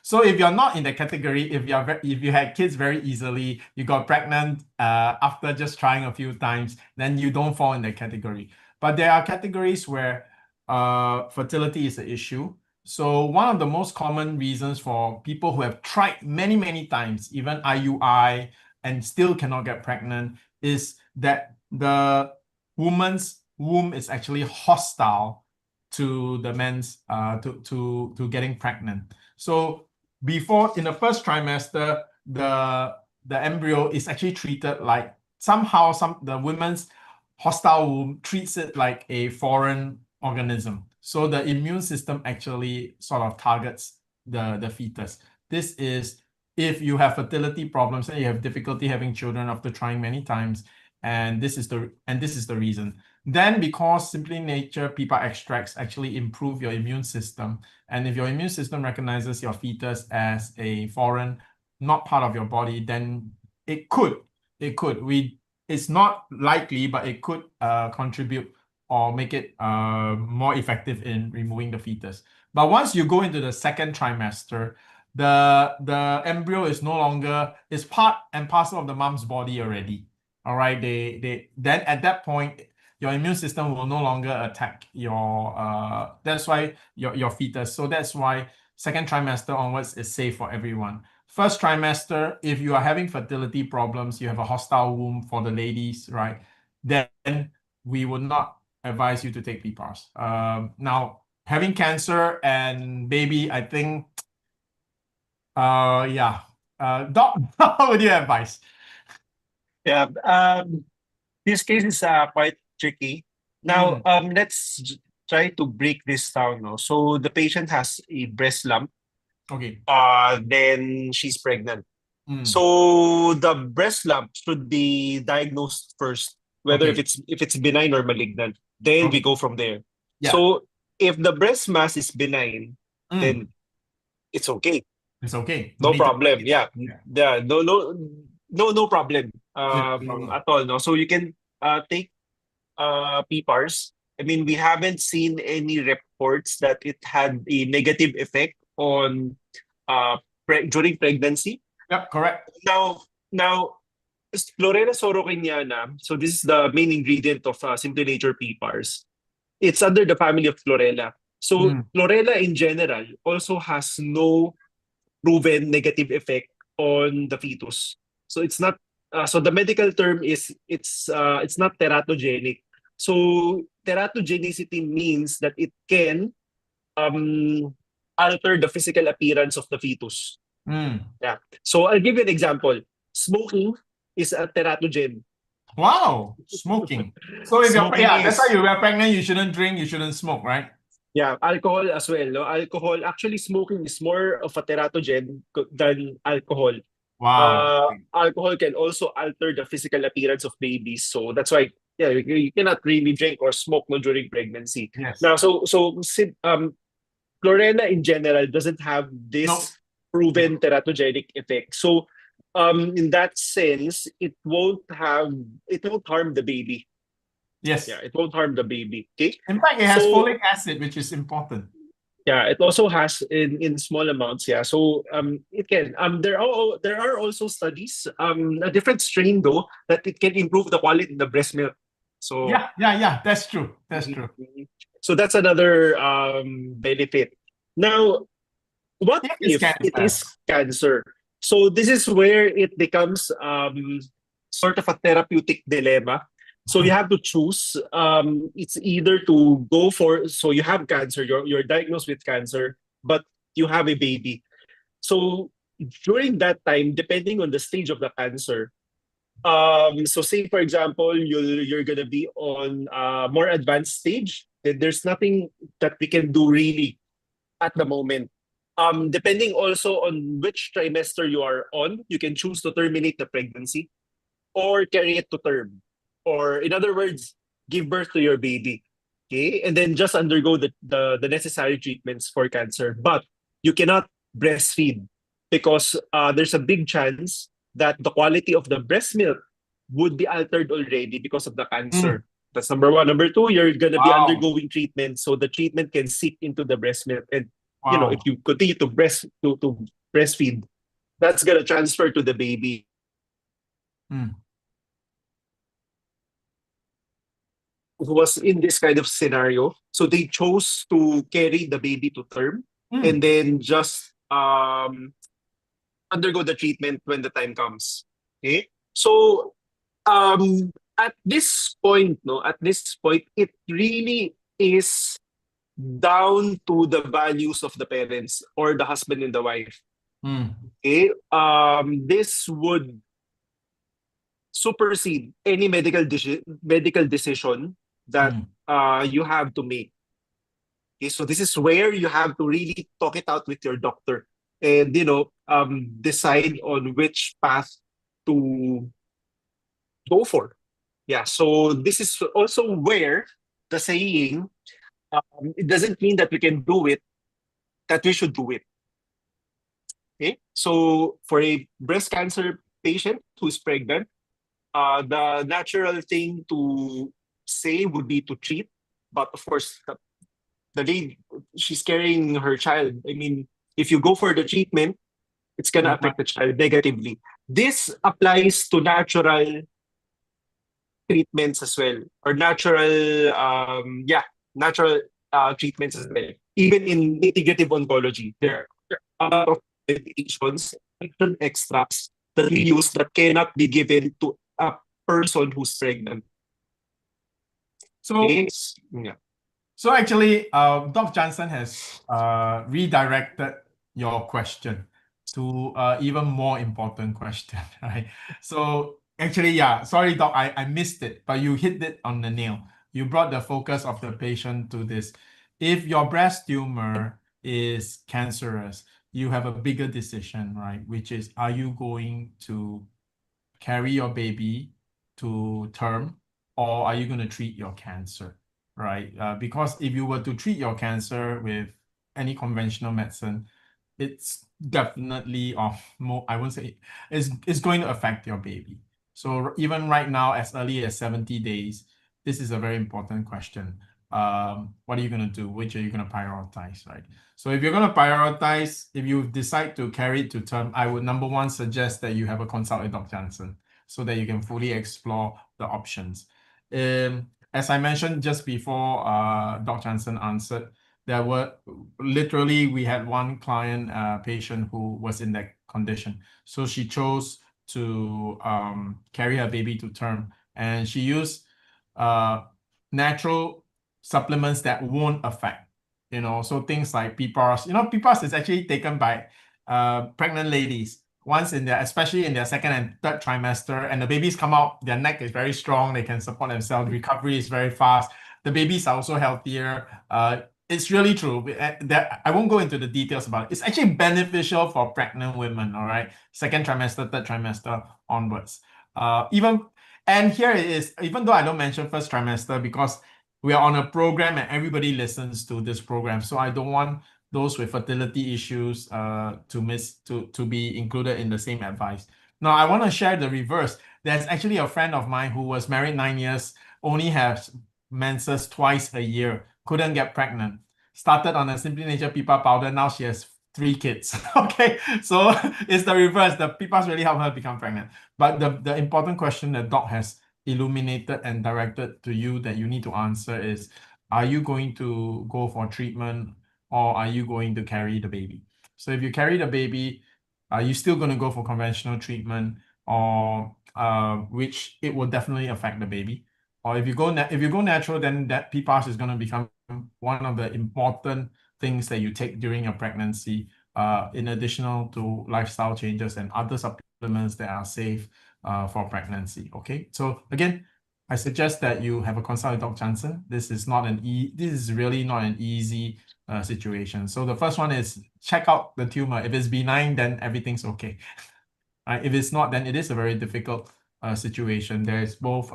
So if you're not in the category, if you had kids very easily, you got pregnant after just trying a few times, then you don't fall in that category. But there are categories where fertility is an issue. So one of the most common reasons for people who have tried many times, even IUI, and still cannot get pregnant, is that the woman's womb is actually hostile to the men's to getting pregnant. So before, in the first trimester, the embryo is actually treated like somehow the women's hostile womb treats it like a foreign organism. So the immune system actually sort of targets the fetus. This is if you have fertility problems and you have difficulty having children after trying many times, and this is the reason. Then, because Simply Nature PPAR extracts actually improve your immune system, and if your immune system recognizes your fetus as a foreign, not part of your body, then it's not likely, but it could contribute or make it more effective in removing the fetus. But once you go into the second trimester, the embryo is no longer, is part and parcel of the mom's body already. All right, then at that point, your immune system will no longer attack that's why your fetus. So that's why second trimester onwards is safe for everyone. First trimester, if you are having fertility problems, you have a hostile womb for the ladies, right? Then we would not advise you to take PPARS. Now, having cancer and baby, I think, Doc, how would you advise? Yeah, this case is quite tricky. Now, let's try to break this down. No? So the patient has a breast lump. Okay. Then she's pregnant. So the breast lump should be diagnosed first, whether Okay. if it's benign or malignant. Then we go from there. Yeah. So if the breast mass is benign, then it's okay. It's okay. No problem. Yeah. No problem at all. No. So you can take PPARS. I mean, we haven't seen any reports that it had a negative effect on during pregnancy. Yep, correct. Now, Chlorella sorokiniana. So this is the main ingredient of Simply Nature PPARS. It's under the family of Chlorella. So Chlorella in general also has no proven negative effect on the fetus. So it's not. So the medical term is it's not teratogenic. So teratogenicity means that it can alter the physical appearance of the fetus. Yeah. So I'll give you an example. Smoking is a teratogen. Wow, smoking. So if that's why you were pregnant, you shouldn't drink, you shouldn't smoke, right? Yeah, alcohol as well. No? Alcohol, actually smoking is more of a teratogen than alcohol. Wow. Alcohol can also alter the physical appearance of babies. So that's why you cannot really drink or smoke during pregnancy. Yes. Now, Chlorella in general doesn't have this proven teratogenic effect. So in that sense, it won't harm the baby. Yes. Yeah, it won't harm the baby. Okay. In fact, it has folic acid, which is important. Yeah, it also has in small amounts. Yeah, so it can. There are also studies. A different strain though that it can improve the quality of the breast milk. So yeah. That's true. That's true. So that's another benefit. Now, what if it is cancer? So this is where it becomes sort of a therapeutic dilemma. So you have to choose. It's either to go for, so you have cancer, you're diagnosed with cancer, but you have a baby. So during that time, depending on the stage of the cancer, so say for example, you're gonna be on a more advanced stage, then there's nothing that we can do really at the moment. Depending also on which trimester you are on, you can choose to terminate the pregnancy or carry it to term. Or in other words, give birth to your baby. Okay. And then just undergo the necessary treatments for cancer. But you cannot breastfeed because there's a big chance that the quality of the breast milk would be altered already because of the cancer. That's number one. Number two, you're gonna be undergoing treatment, so the treatment can seep into the breast milk, and you know if you continue to breastfeed, that's gonna transfer to the baby. Who was in this kind of scenario, so they chose to carry the baby to term and then just undergo the treatment when the time comes. Okay, so at this point, no, at this point, it really is down to the values of the parents or the husband and the wife. Okay, this would supersede any medical decision that you have to make. Okay, so this is where you have to really talk it out with your doctor and decide on which path to go for. Yeah, so this is also where the saying, it doesn't mean that we can do it, that we should do it. Okay, so for a breast cancer patient who's pregnant, the natural thing to say would be to treat, but of course, the lady, she's carrying her child. I mean, if you go for the treatment, it's gonna affect the child negatively. This applies to natural treatments as well, or natural treatments as well. Even in integrative oncology, there are a lot of medications, extracts that we use that cannot be given to a person who's pregnant. So, so actually, Dr. Jansen has redirected your question to even more important question, right? So actually, yeah, sorry, Doc, I missed it, but you hit it on the nail. You brought the focus of the patient to this. If your breast tumor is cancerous, you have a bigger decision, right? Which is, are you going to carry your baby to term, or are you going to treat your cancer, right? Because if you were to treat your cancer with any conventional medicine, it's definitely I won't say it's going to affect your baby. So even right now, as early as 70 days, this is a very important question. What are you going to do? Which are you going to prioritize, right? So if you're going to prioritize, if you decide to carry it to term, I would number one suggest that you have a consult with Dr. Jansen so that you can fully explore the options. As I mentioned just before, Dr. Jansen answered, there were literally, we had one client patient who was in that condition. So she chose to carry her baby to term, and she used natural supplements that won't affect, so things like PPARS. PPARS is actually taken by pregnant ladies once especially in their second and third trimester, and the babies come out, their neck is very strong, they can support themselves, recovery is very fast, the babies are also healthier. It's really true. I won't go into the details about it. It's actually beneficial for pregnant women, all right? Second trimester, third trimester onwards. And here it is, even though I don't mention first trimester because we are on a program and everybody listens to this program. So I don't want those with fertility issues to be included in the same advice. Now, I want to share the reverse. There's actually a friend of mine who was married 9 years, only has menses twice a year, couldn't get pregnant, started on a Simply Nature PPAR powder, now she has 3 kids. Okay, so it's the reverse. The PPARs really help her become pregnant. But the important question that Doc has illuminated and directed to you that you need to answer is, are you going to go for treatment or are you going to carry the baby? So if you carry the baby, are you still going to go for conventional treatment, or which it will definitely affect the baby? or if you go natural, then that PPARS is going to become one of the important things that you take during your pregnancy, in addition to lifestyle changes and other supplements that are safe for pregnancy. Okay, so again, I suggest that you have a consult with Dr. Jansen. This is really not an easy situation. So the first one is check out the tumor. If it's benign, then everything's okay. Right? If it's not, then it is a very difficult situation. There is both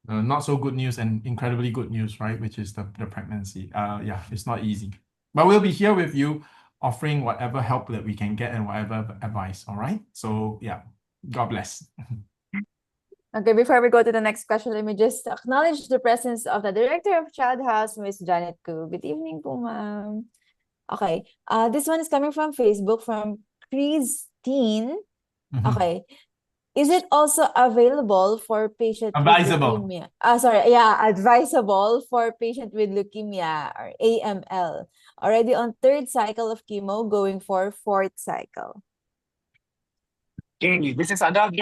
not so good news and incredibly good news, right? Which is the pregnancy. Yeah, it's not easy. But we'll be here with you, offering whatever help that we can get and whatever advice. All right. So yeah, God bless. Okay, before we go to the next question, let me just acknowledge the presence of the Director of Child House, Ms. Janet Koo. Good evening po, ma'am. Okay, this one is coming from Facebook, from Christine. Okay, is it also available for patient with leukemia? Advisable for patient with leukemia or AML, already on 3rd cycle of chemo, going for 4th cycle? Okay, this is another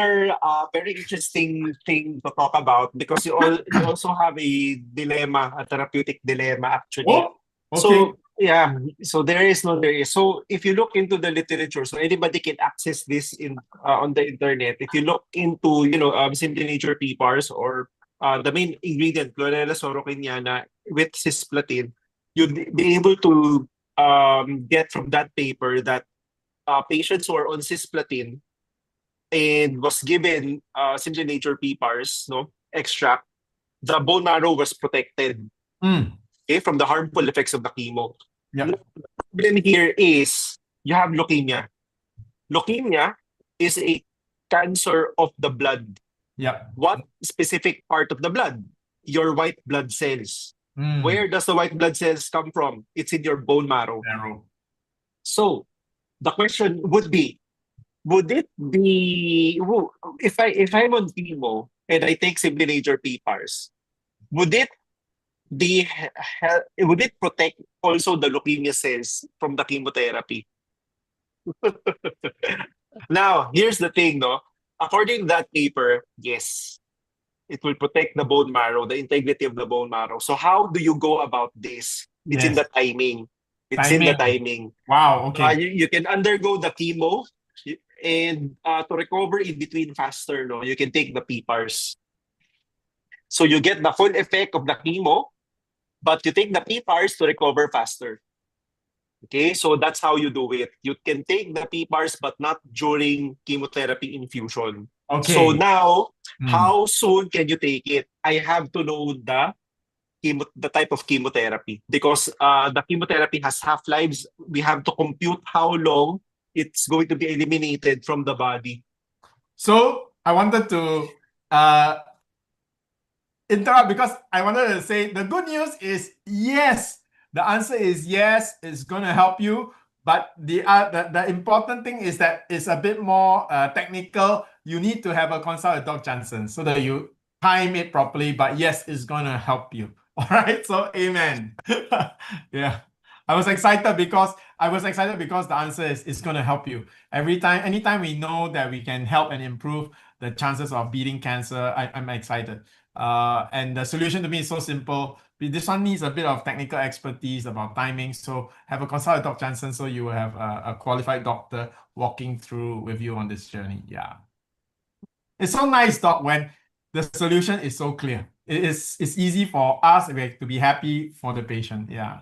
very interesting thing to talk about because you also have a dilemma, a therapeutic dilemma actually. Oh, okay. So yeah, so there is. So if you look into the literature, so anybody can access this on the internet. If you look into Simply Nature PPARS or the main ingredient Chlorella sorokiniana with cisplatin, you'd be able to get from that paper that patients who are on cisplatin and was given Simply Nature PPARS extract, the bone marrow was protected from the harmful effects of the chemo. Yeah. The problem here is you have leukemia. Leukemia is a cancer of the blood. Yeah. What specific part of the blood? Your white blood cells. Where does the white blood cells come from? It's in your bone marrow. So the question would be, would it be if I'm on chemo and I take Simply Nature PPARS, would it protect also the leukemia cells from the chemotherapy? Now, here's the thing, according to that paper, yes, it will protect the bone marrow, the integrity of the bone marrow. So how do you go about this? It's in the timing. In the timing. Wow. Okay. You can undergo the chemo. And to recover in between faster, you can take the PPARS. So you get the full effect of the chemo, but you take the PPARS to recover faster. Okay, so that's how you do it. You can take the PPARS, but not during chemotherapy infusion. Okay. So now, how soon can you take it? I have to know the type of chemotherapy because the chemotherapy has half-lives. We have to compute how long it's going to be eliminated from the body. So I wanted to interrupt because I wanted to say the good news is yes. The answer is yes. It's going to help you. But the important thing is that it's a bit more technical. You need to have a consult with Dr. Jansen so that you time it properly. But yes, it's going to help you. All right. So amen. Yeah. I was excited because the answer is it's going to help you. Anytime we know that we can help and improve the chances of beating cancer, I'm excited. And the solution to me is so simple. This one needs a bit of technical expertise about timing. So have a consult with Dr. Jansen so you will have a qualified doctor walking through with you on this journey. Yeah. It's so nice, Doc, when the solution is so clear. It's easy for us to be happy for the patient. Yeah.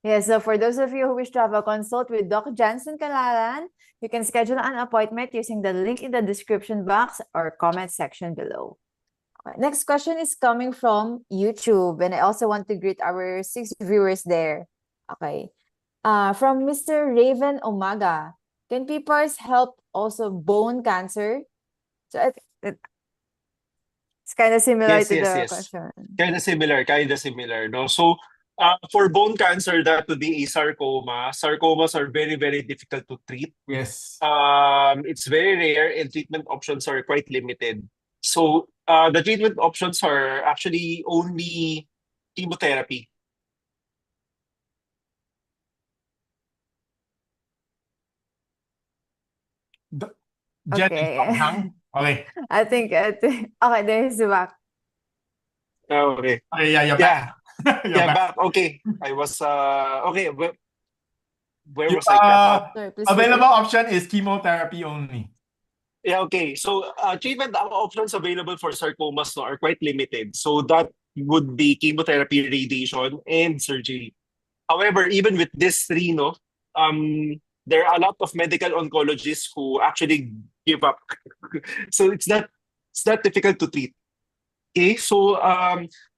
Yeah, so for those of you who wish to have a consult with Dr. Jansen Kalalan, you can schedule an appointment using the link in the description box or comment section below. Next question is coming from YouTube, and I also want to greet our 6 viewers there. Okay. From Mr. Raven Omaga, can PPARS help also bone cancer? So it's kind of similar to the question. Kind of similar, no? So for bone cancer, that would be a sarcoma. Sarcomas are very, very difficult to treat. Yes. It's very rare and treatment options are quite limited. So the treatment options are actually only chemotherapy. Jhen, Okay. okay. I think okay, there's back. Okay. Okay, yeah, you're Yeah. back. You're Yeah, back. back. Okay. I was okay. Where You, was I cut off? Sorry, please available repeat. option is chemotherapy only. Yeah, okay. So treatment options available for sarcomas no, are quite limited. So that would be chemotherapy, radiation, and surgery. However, even with these three, no, there are a lot of medical oncologists who actually give up. So it's not difficult to treat. Okay, so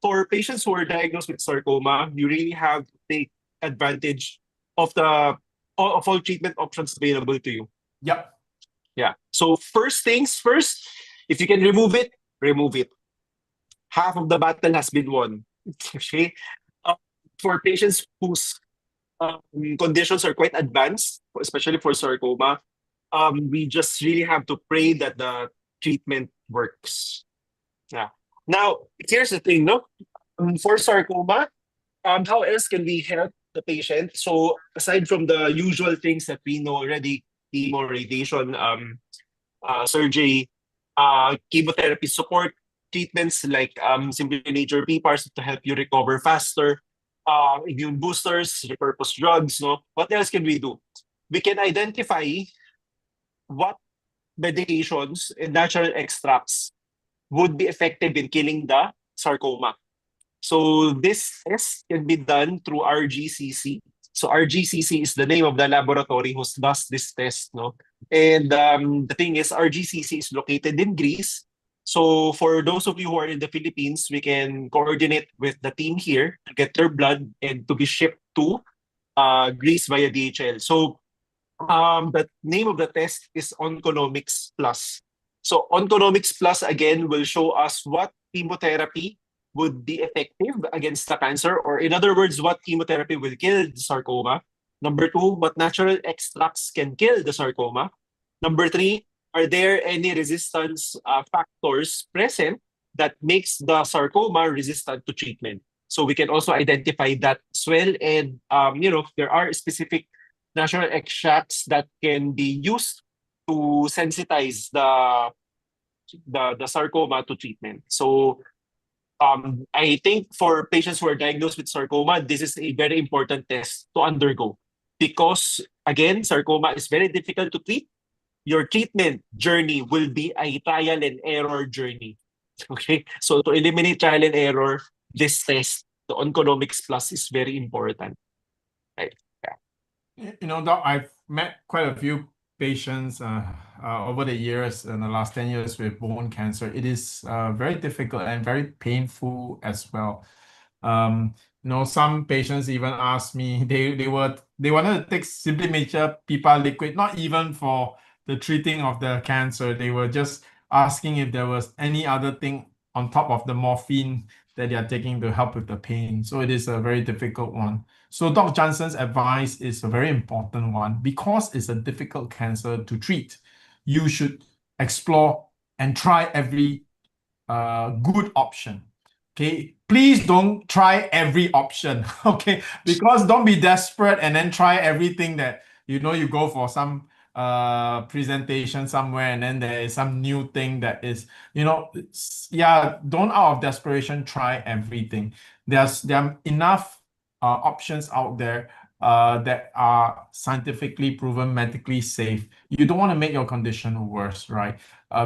for patients who are diagnosed with sarcoma, you really have to take advantage of all treatment options available to you. Yep. Yeah. So first things first, if you can remove it, remove it. Half of the battle has been won. Okay. Uh, for patients whose conditions are quite advanced, especially for sarcoma, we just really have to pray that the treatment works. Yeah. Now, here's the thing, no? For sarcoma, how else can we help the patient? So aside from the usual things that we know already, chemo, radiation, surgery, chemotherapy support treatments like simply nature PPARS to help you recover faster, immune boosters, repurposed drugs. No, what else can we do? We can identify what medications and natural extracts would be effective in killing the sarcoma. So this test can be done through RGCC. So RGCC is the name of the laboratory who does this test, no? And the thing is, RGCC is located in Greece. So for those of you who are in the Philippines, we can coordinate with the team here to get their blood and to be shipped to Greece via DHL. So the name of the test is Onconomics Plus. So Onconomics Plus again will show us what chemotherapy would be effective against the cancer, or in other words, what chemotherapy will kill the sarcoma. Number two, what natural extracts can kill the sarcoma. Number three, are there any resistance factors present that makes the sarcoma resistant to treatment? So we can also identify that as well. And there are specific natural extracts that can be used to sensitize the sarcoma to treatment. So I think for patients who are diagnosed with sarcoma, this is a very important test to undergo because, again, sarcoma is very difficult to treat. Your treatment journey will be a trial and error journey. Okay, so to eliminate trial and error, this test, the Onconomics Plus, is very important. Right? Yeah. Doc, I've met quite a few patients over the years, in the last 10 years with bone cancer. It is very difficult and very painful as well. Some patients even asked me, they wanted to take Simply Nature PPAR liquid, not even for the treating of the cancer. They were just asking if there was any other thing on top of the morphine that they are taking to help with the pain. So it is a very difficult one. So Dr. Jansen's advice is a very important one. Because it's a difficult cancer to treat, you should explore and try every good option. Okay, please don't try every option. Okay, because don't be desperate and then try everything that you go for some presentation somewhere and then there is some new thing that is don't out of desperation try everything. There are enough options out there that are scientifically proven, medically safe. You don't want to make your condition worse, right?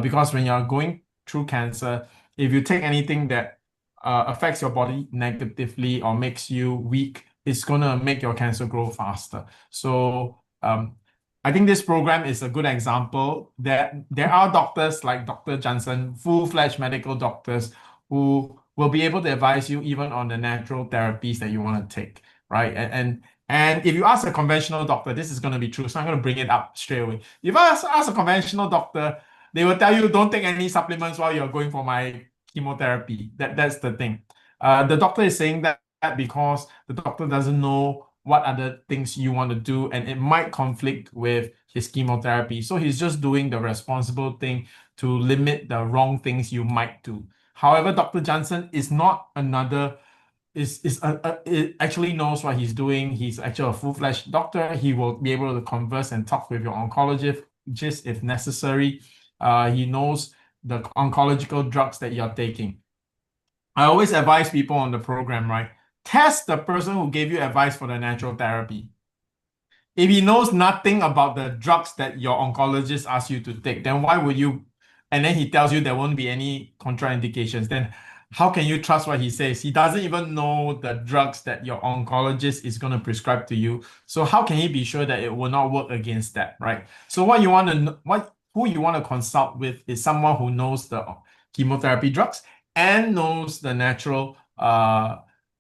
Because when you're going through cancer, if you take anything that affects your body negatively or makes you weak, it's going to make your cancer grow faster. So I think this program is a good example that there are doctors like Dr. Jansen, full-fledged medical doctors, who will be able to advise you even on the natural therapies that you want to take, right? And if you ask a conventional doctor, this is going to be true, so I'm going to bring it up straight away. If I ask a conventional doctor, they will tell you, don't take any supplements while you're going for my chemotherapy. That's the thing. The doctor is saying that because the doctor doesn't know what other things you want to do, and it might conflict with his chemotherapy. So he's just doing the responsible thing to limit the wrong things you might do. However, Dr. Jansen is not another, it actually knows what he's doing. He's actually a full-fledged doctor. He will be able to converse and talk with your oncologist just if necessary. He knows the oncological drugs that you're taking. I always advise people on the program, right? Test the person who gave you advice for the natural therapy. If he knows nothing about the drugs that your oncologist asks you to take, then why would you? And then he tells you there won't be any contraindications. Then how can you trust what he says? He doesn't even know the drugs that your oncologist is going to prescribe to you. So how can he be sure that it will not work against that, right? So what you want to who you want to consult with is someone who knows the chemotherapy drugs and knows the natural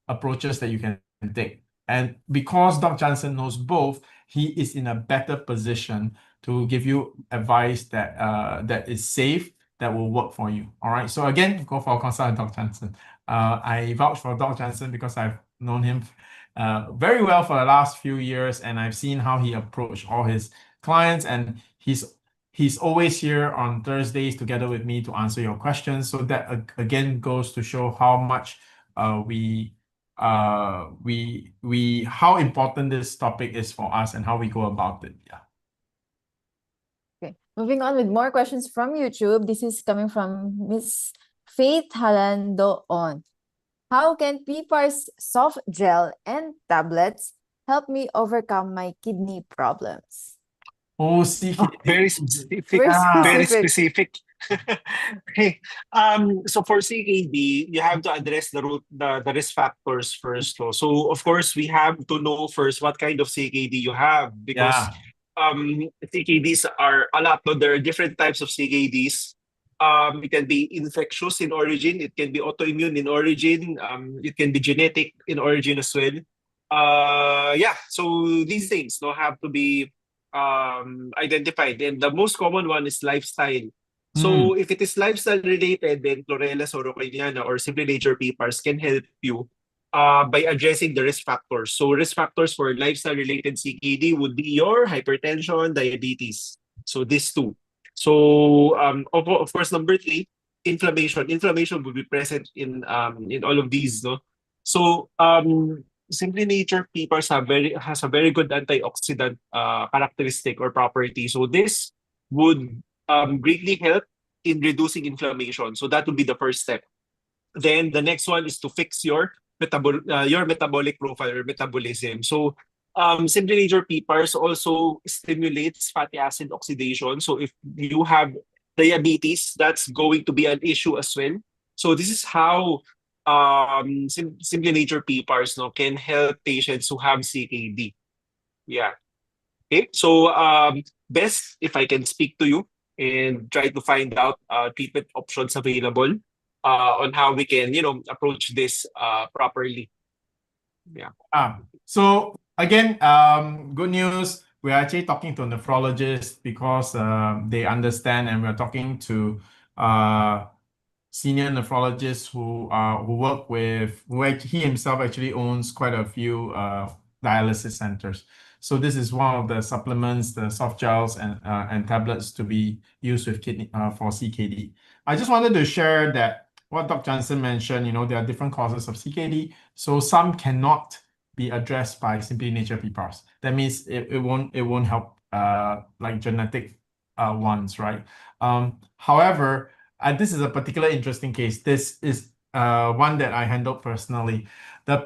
approaches that you can take. And because Dr. Jansen knows both, he is in a better position to give you advice that that is safe, that will work for you. All right. So again, go for a consult with Dr. Jansen. I vouch for Dr. Jansen because I've known him very well for the last few years, and I've seen how he approached all his clients, and he's always here on Thursdays together with me to answer your questions. So that again goes to show how much how important this topic is for us and how we go about it. Yeah. Okay, moving on with more questions from YouTube. This is coming from Ms. Faith Halandoon. How can PPARS soft gel and tablets help me overcome my kidney problems? Oh, CKD. Very specific. Very Very specific. Okay. So for CKD, you have to address the risk factors first. No? So of course, we have to know first what kind of CKD you have, because CKDs are a lot. No? There are different types of CKDs. It can be infectious in origin. It can be autoimmune in origin. It can be genetic in origin as well. Yeah. So these things have to be identified, and the most common one is lifestyle. So if it is lifestyle related, then chlorella sorocaniana or Simply Nature PPARS can help you by addressing the risk factors. So risk factors for lifestyle related CKD would be your hypertension, diabetes. So these two. So of course, number 3, inflammation. Inflammation will be present in all of these, no. So Simply Nature PPARS has a very good antioxidant characteristic or property. So this would greatly help in reducing inflammation. So that would be the first step. Then the next one is to fix your metabolic profile or metabolism. So Simply Nature PPARS also stimulates fatty acid oxidation. So if you have diabetes, that's going to be an issue as well. So this is how Simply Nature PPARS can help patients who have CKD. Yeah. Okay. So best if I can speak to you and try to find out treatment options available on how we can approach this properly. Yeah. So again, good news. We're actually talking to a nephrologist because they understand, and we're talking to senior nephrologists who work with, he himself actually owns quite a few dialysis centers. So this is one of the supplements, the soft gels and tablets to be used with kidney for CKD. I just wanted to share that what Dr. Jansen mentioned, there are different causes of CKD. So some cannot be addressed by Simply Nature PPARS. That means it won't help like genetic ones, right? However, this is a particular interesting case. This is one that I handled personally. The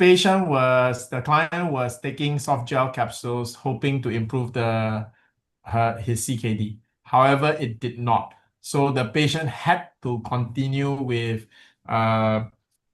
client was taking soft gel capsules, hoping to improve his CKD. However, it did not. So the patient had to continue with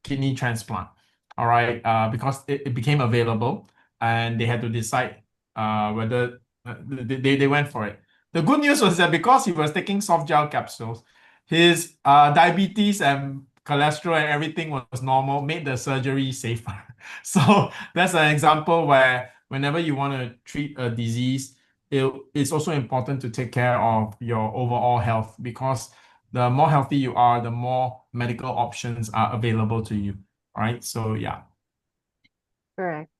kidney transplant. All right, because it became available, and they had to decide whether they went for it. The good news was that because he was taking soft gel capsules, his diabetes and cholesterol and everything was normal, made the surgery safer. So that's an example where whenever you want to treat a disease, it's also important to take care of your overall health, because the more healthy you are, the more medical options are available to you. All right. So yeah. Correct.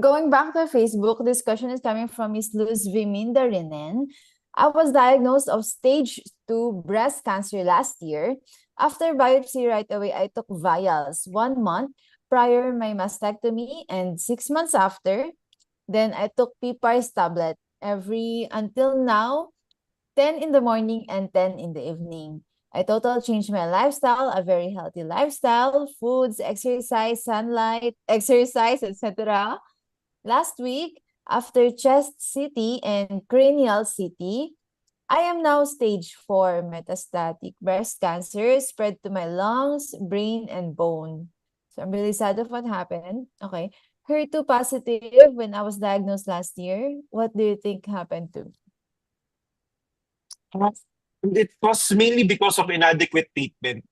Going back to Facebook, this question is coming from Ms. Luz Viminda Renen. I was diagnosed of stage 2 breast cancer last year. After biopsy right away, I took vials 1 month prior my mastectomy and 6 months after. Then I took PPARS tablet until now, 10 in the morning and 10 in the evening. I totally changed my lifestyle, a very healthy lifestyle, foods, exercise, sunlight, exercise, etc. Last week, after chest CT and cranial CT, I am now stage 4 metastatic breast cancer spread to my lungs, brain, and bone. So I'm really sad of what happened. Okay. HER2 positive when I was diagnosed last year. What do you think happened to me? It was mainly because of inadequate treatment.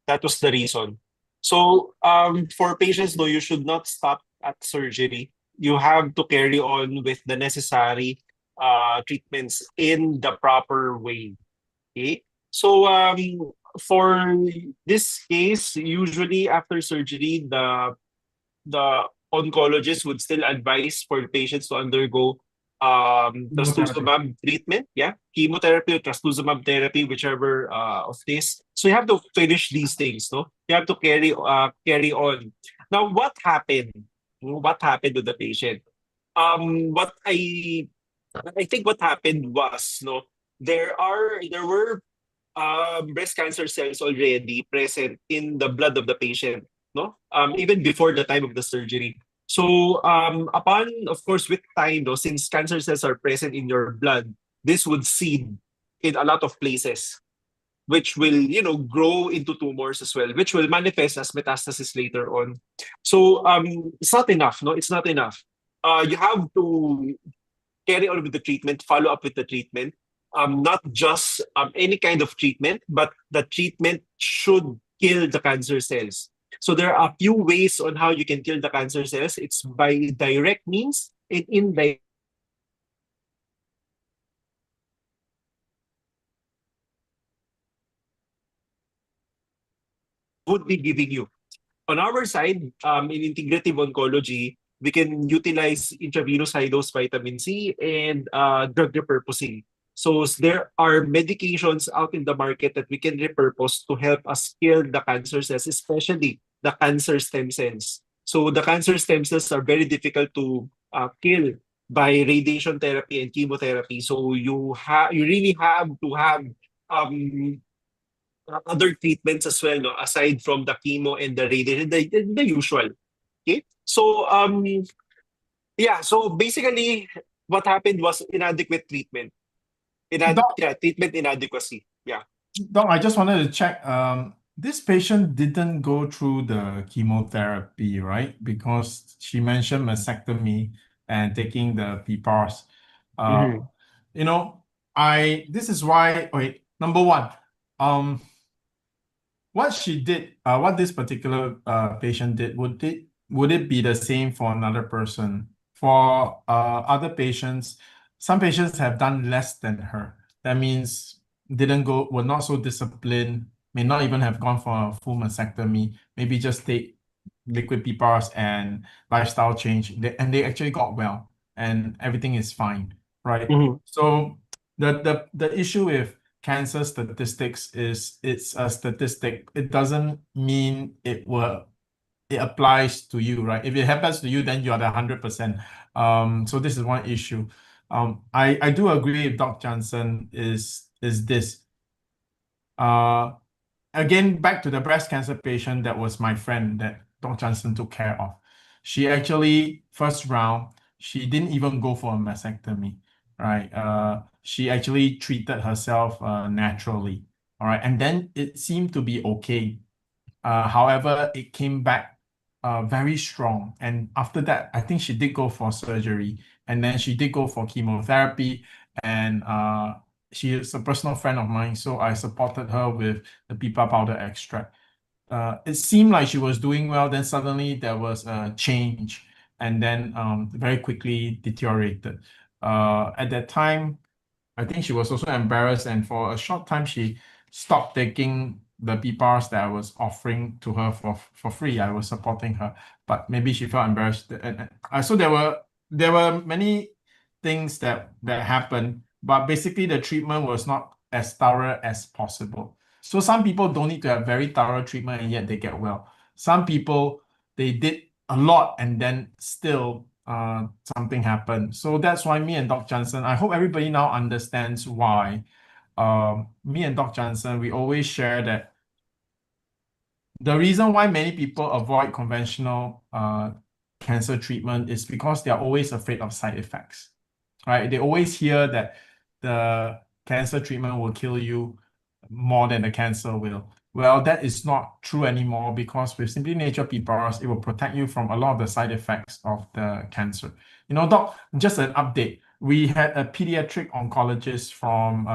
That was the reason. So, for patients, though, you should not stop at surgery. You have to carry on with the necessary treatments in the proper way. Okay. So, for this case, usually after surgery, the oncologist would still advise for the patients to undergo trastuzumab treatment, yeah, chemotherapy or trastuzumab therapy, whichever of this. So you have to finish these things, no? You have to carry on. Now, what happened? What happened to the patient? What I think what happened was, no, there were breast cancer cells already present in the blood of the patient, no? Even before the time of the surgery. So, upon, of course, with time, no, since cancer cells are present in your blood, this would seed in a lot of places, which will, grow into tumors as well, which will manifest as metastasis later on. So, it's not enough, no? It's not enough. You have to carry on with the treatment, follow up with the treatment. Not just any kind of treatment, but the treatment should kill the cancer cells. So there are a few ways on how you can kill the cancer cells. It's by direct means and indirect would be giving you. On our side, in integrative oncology, we can utilize intravenous high-dose vitamin C and drug repurposing. So there are medications out in the market that we can repurpose to help us kill the cancer cells, especially the cancer stem cells. So the cancer stem cells are very difficult to kill by radiation therapy and chemotherapy. So you really have to have other treatments as well, no, aside from the chemo and the radiation, the usual. Okay, so yeah, so basically, what happened was inadequate treatment. Doc, Yeah, treatment inadequacy. Yeah. Doc, I just wanted to check. This patient didn't go through the chemotherapy, right? Because she mentioned mastectomy and taking the PPARS. Mhm. You know, this is why. Wait, number one, what she did, what this particular patient did, would it be the same for another person? For other patients, some patients have done less than her. That means were not so disciplined, may not even have gone for a full mastectomy, maybe just take liquid PPARs and lifestyle change, and they actually got well, and everything is fine, right? Mhm. So the issue with cancer statistics is it's a statistic. It doesn't mean it applies to you, right? If it happens to you, then you're the 100%. So this is one issue. I do agree with Dr. Jansen is this. Again, back to the breast cancer patient that was my friend that Dr. Jansen took care of. She actually, first round, she didn't even go for a mastectomy, right? She actually treated herself naturally, all right? And then it seemed to be okay. However, it came back very strong. And after that, I think she did go for surgery. And then she did go for chemotherapy. And she is a personal friend of mine, so I supported her with the pipa powder extract. It seemed like she was doing well, then suddenly there was a change, and then very quickly deteriorated. At that time, I think she was also embarrassed, and for a short time, she stopped taking the PPARs that I was offering to her for free. I was supporting her, but maybe she felt embarrassed. So there were many things that happened, but basically the treatment was not as thorough as possible. So some people don't need to have very thorough treatment and yet they get well. Some people, they did a lot and then still something happened. So that's why me and Dr. Johnson, I hope everybody now understands why me and Dr. Jansen, we always share that the reason why many people avoid conventional cancer treatment is because they are always afraid of side effects, right? They always hear that the cancer treatment will kill you more than the cancer will. Well, that is not true anymore because with Simply Nature PPARS, it will protect you from a lot of the side effects of the cancer. You know, Doc, just an update. We had a pediatric oncologist from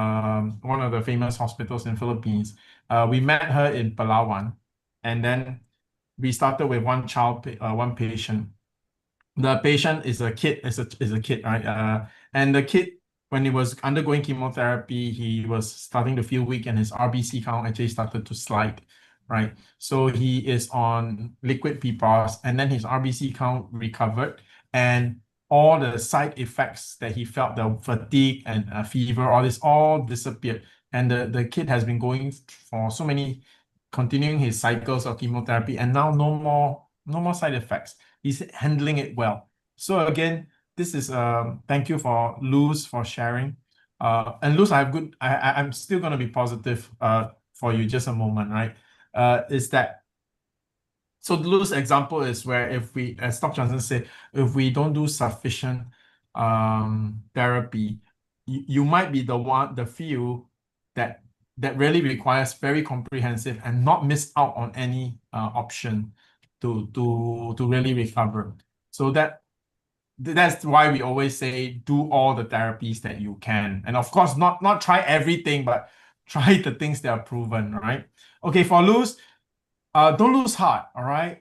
one of the famous hospitals in Philippines. We met her in Palawan, and then we started with one patient. The patient is a kid, is a kid, right? And the kid, when he was undergoing chemotherapy, he was starting to feel weak and his RBC count actually started to slide, right? So he is on liquid PPARS and then his RBC count recovered and all the side effects that he felt, the fatigue and fever, all this all disappeared. And the kid has been going for so many, continuing his cycles of chemotherapy and now no more side effects. He's handling it well. So again, this is thank you for Luz for sharing. And Luz, I'm still gonna be positive for you just a moment, right? Is that so Luz's example is where if we, as Dr. Johnson said, if we don't do sufficient therapy, you might be the few that really requires very comprehensive and not miss out on any option to really recover. So that's why we always say do all the therapies that you can. And of course, not try everything, but try the things that are proven, right? Okay, for Luz, don't lose heart, all right?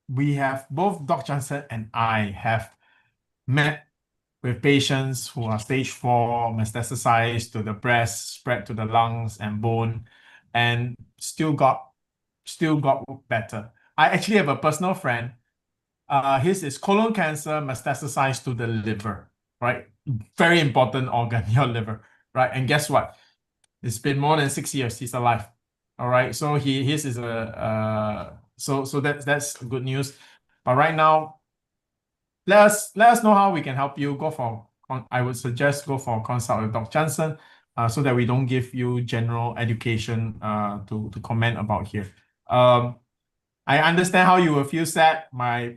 We have both Dr. Johnson and I have met with patients who are stage 4, metastasized to the breast, spread to the lungs and bone, and still got better. I actually have a personal friend. His is colon cancer metastasized to the liver, right? Very important organ, your liver, right? And guess what? It's been more than 6 years. He's alive. All right. So his is so that's good news. But right now, let us know how we can help you. I would suggest go for a consult with Dr. Jansen, so that we don't give you general education to comment about here. I understand how you will feel sad. I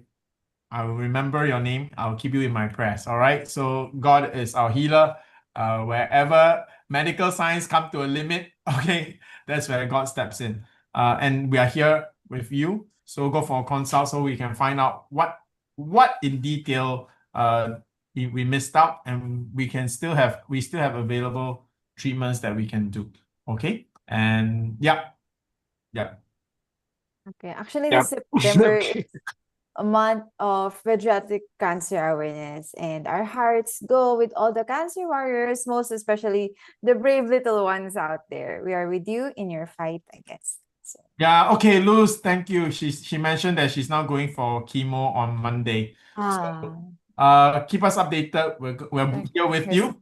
will remember your name. I'll keep you in my prayers. All right. So God is our healer. Wherever medical science come to a limit, okay, that's where God steps in. And we are here with you. So go for a consult so we can find out what in detail we missed out, and we still have available treatments that we can do. Okay. And yeah. Okay, actually, Yeah. this September Okay. is a month of pediatric cancer awareness, and our hearts go with all the cancer warriors, most especially the brave little ones out there. We are with you in your fight, I guess. So, Yeah, okay, Luz, thank you. She mentioned that she's now going for chemo on Monday. Keep us updated. We're here with you.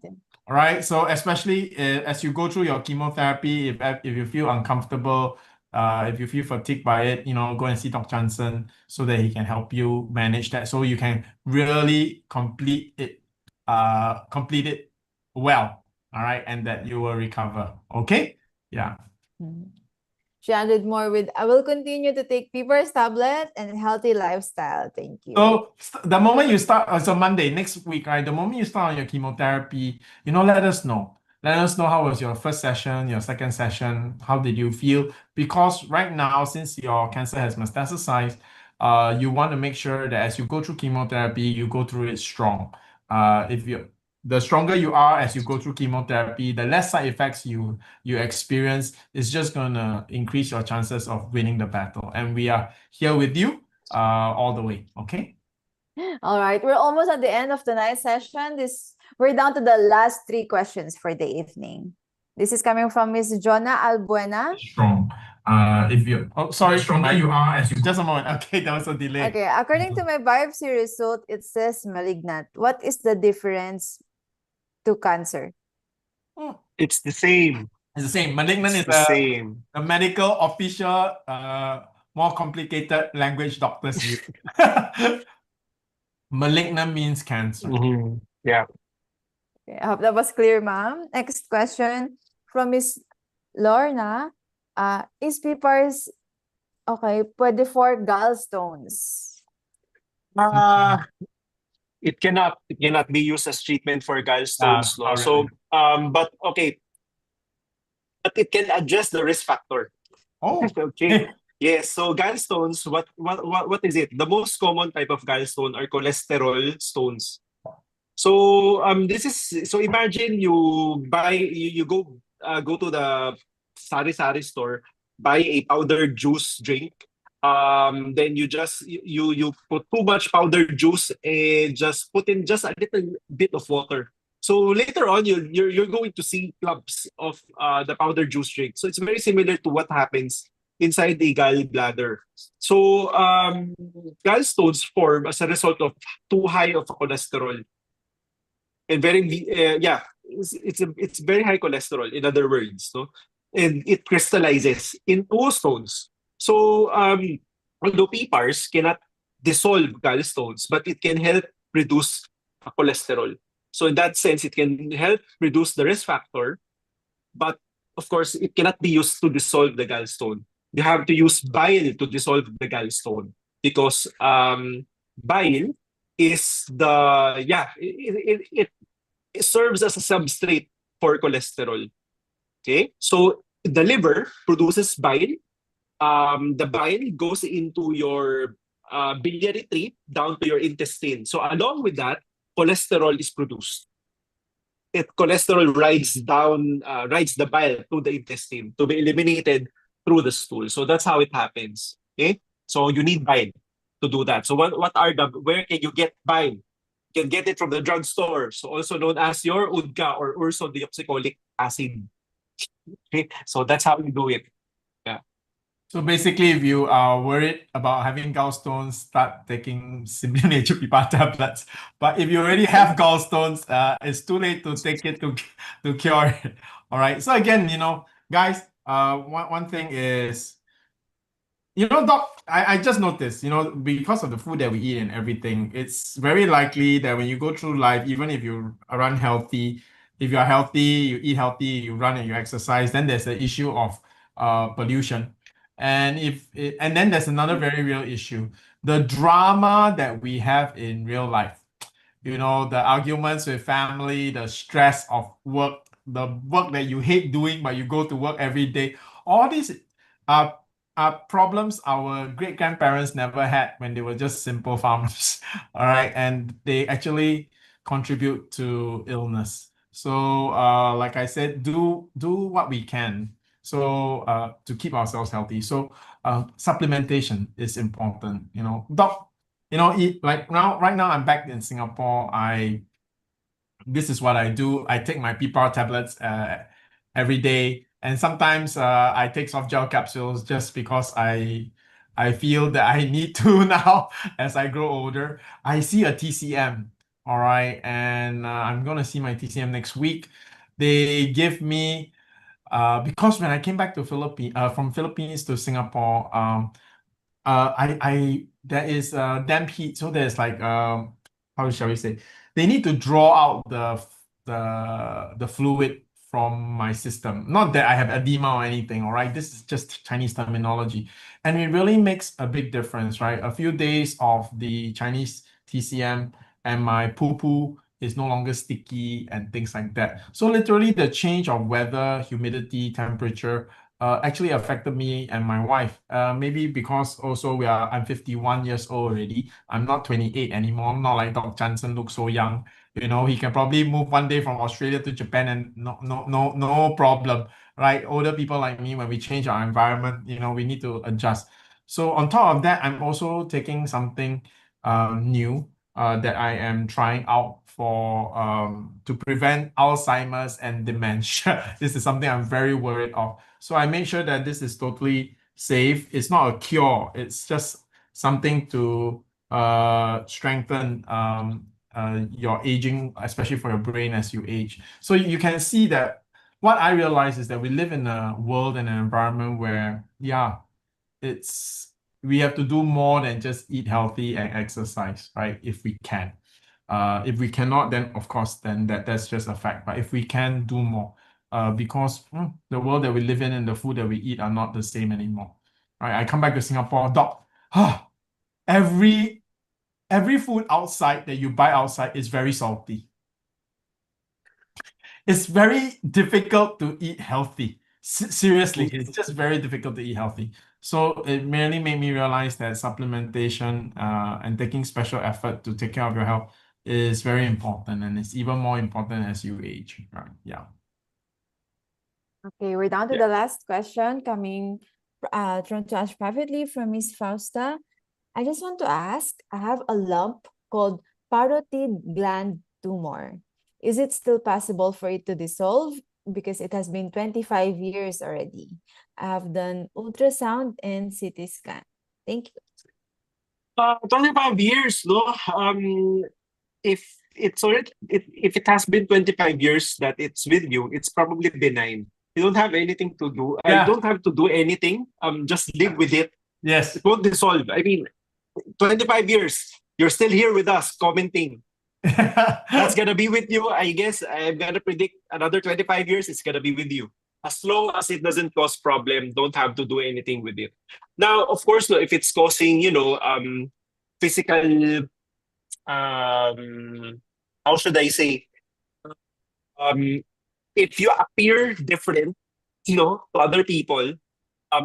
All right. So especially as you go through your chemotherapy, if you feel uncomfortable, if you feel fatigued by it, go and see Dr. Jansen so that he can help you manage that, so you can really complete it well. All right, and that you will recover. Okay. Yeah. She added more with, I will continue to take PPARS tablet and healthy lifestyle. Thank you. So the moment you start, so Monday, next week, right? The moment you start on your chemotherapy, let us know. Let us know how was your first session, your second session, how did you feel? Because right now, since your cancer has metastasized, you want to make sure that as you go through chemotherapy, you go through it strong. The stronger you are as you go through chemotherapy, the less side effects you experience, is just gonna increase your chances of winning the battle. And we are here with you all the way. Okay. All right, we're almost at the end of tonight's session. We're down to the last 3 questions for the evening. This is coming from Ms. Jonna Albuena. Strong. Stronger you are as you just a moment. Okay, there was a delay. Okay, according to my biopsy result, it says malignant. What is the difference to cancer? It's the same. It's the same. Malignant is the same. a medical official, more complicated language doctors use. Malignant means cancer. Yeah. Okay, I hope that was clear, ma'am. Next question from Miss Lorna. Is PPARS okay pwede for gallstones? It cannot be used as treatment for gallstones, no. So but okay, but it can address the risk factor. Oh, Okay. Yes, so gallstones, what is it? The most common type of gallstone are cholesterol stones. So this is, so imagine you go to the sari-sari store, buy a powdered juice drink. Then you put too much powdered juice and just put in just a little bit of water. So later on, you're going to see clumps of the powdered juice drink. So it's very similar to what happens inside the gallbladder. So gallstones form as a result of too high of a cholesterol. And it's very high cholesterol, in other words, no? And it crystallizes into stones. So although PPARS cannot dissolve gallstones, but it can help reduce cholesterol. So in that sense, it can help reduce the risk factor, but of course, it cannot be used to dissolve the gallstone. You have to use bile to dissolve the gallstone, because bile is it serves as a substrate for cholesterol. Okay, so the liver produces bile. The bile goes into your biliary tree down to your intestine. So along with that, cholesterol is produced. Cholesterol rides the bile to the intestine to be eliminated through the stool. So that's how it happens. Okay, so you need bile to do that. So where can you get bile? You can get it from the drugstore, so also known as your UDCA or ursodeoxycholic acid. Okay, so that's how you do it. Yeah. so basically, if you are worried about having gallstones, start taking Simply Nature PPAR tablets. But if you already have gallstones, it's too late to take it to cure it. All right. So again, guys, one thing is, Doc, I just noticed, because of the food that we eat and everything, it's very likely that when you go through life, even if you run healthy, if you are healthy, you eat healthy, you run and you exercise, then there's the issue of pollution. And and then there's another very real issue, the drama that we have in real life. The arguments with family, the stress of work, the work that you hate doing, but you go to work every day. All these are problems our great-grandparents never had when they were just simple farmers. All right. And they actually contribute to illness. So like I said, do what we can to keep ourselves healthy. So supplementation is important. Doc, right now I'm back in Singapore. This is what I do. I take my PPAR tablets every day, and sometimes I take soft gel capsules just because I feel that I need to now as I grow older. I see a TCM, all right, and I'm gonna see my TCM next week. They give me because when I came back to from Philippines to Singapore, there is damp heat, so there's like how shall we say? They need to draw out the fluid from my system. Not that I have edema or anything, all right? This is just Chinese terminology. And it really makes a big difference, right? A few days of the Chinese TCM and my poo-poo is no longer sticky and things like that. So literally the change of weather, humidity, temperature actually affected me and my wife. Maybe because also I'm 51 years old already. I'm not 28 anymore. Not like Dr. Jansen looks so young. He can probably move one day from Australia to Japan and no problem, right? Older people like me, when we change our environment, we need to adjust. So on top of that, I'm also taking something new that I am trying out to prevent Alzheimer's and dementia. This is something I'm very worried of. So I make sure that this is totally safe. It's not a cure. It's just something to strengthen your aging, especially for your brain as you age. So you can see that what I realize is that we live in a world and an environment where, we have to do more than just eat healthy and exercise, right? If we can. If we cannot, then of course, then that's just a fact. But if we can, do more. Because the world that we live in and the food that we eat are not the same anymore. Right? I come back to Singapore, doc. Every food outside that you buy outside is very salty. It's very difficult to eat healthy. Seriously, it's just very difficult to eat healthy. So it merely made me realize that supplementation and taking special effort to take care of your health is very important, and it's even more important as you age, right? Yeah. Okay, we're down to the last question coming thrown to us privately from Miss Fausta. I just want to ask, I have a lump called parotid gland tumor. Is it still possible for it to dissolve? Because it has been 25 years already. I have done ultrasound and CT scan. Thank you. 25 years, no? If it's already, if it has been 25 years that it's with you, it's probably benign. You don't have anything to do. I don't have to do anything. Just live with it. Yes. It won't dissolve. I mean, 25 years, you're still here with us commenting. That's gonna be with you. I guess I'm gonna predict another 25 years, it's gonna be with you. As long as it doesn't cause problem, don't have to do anything with it. Now, of course, no, if it's causing, physical, how should I say, if you appear different, to other people,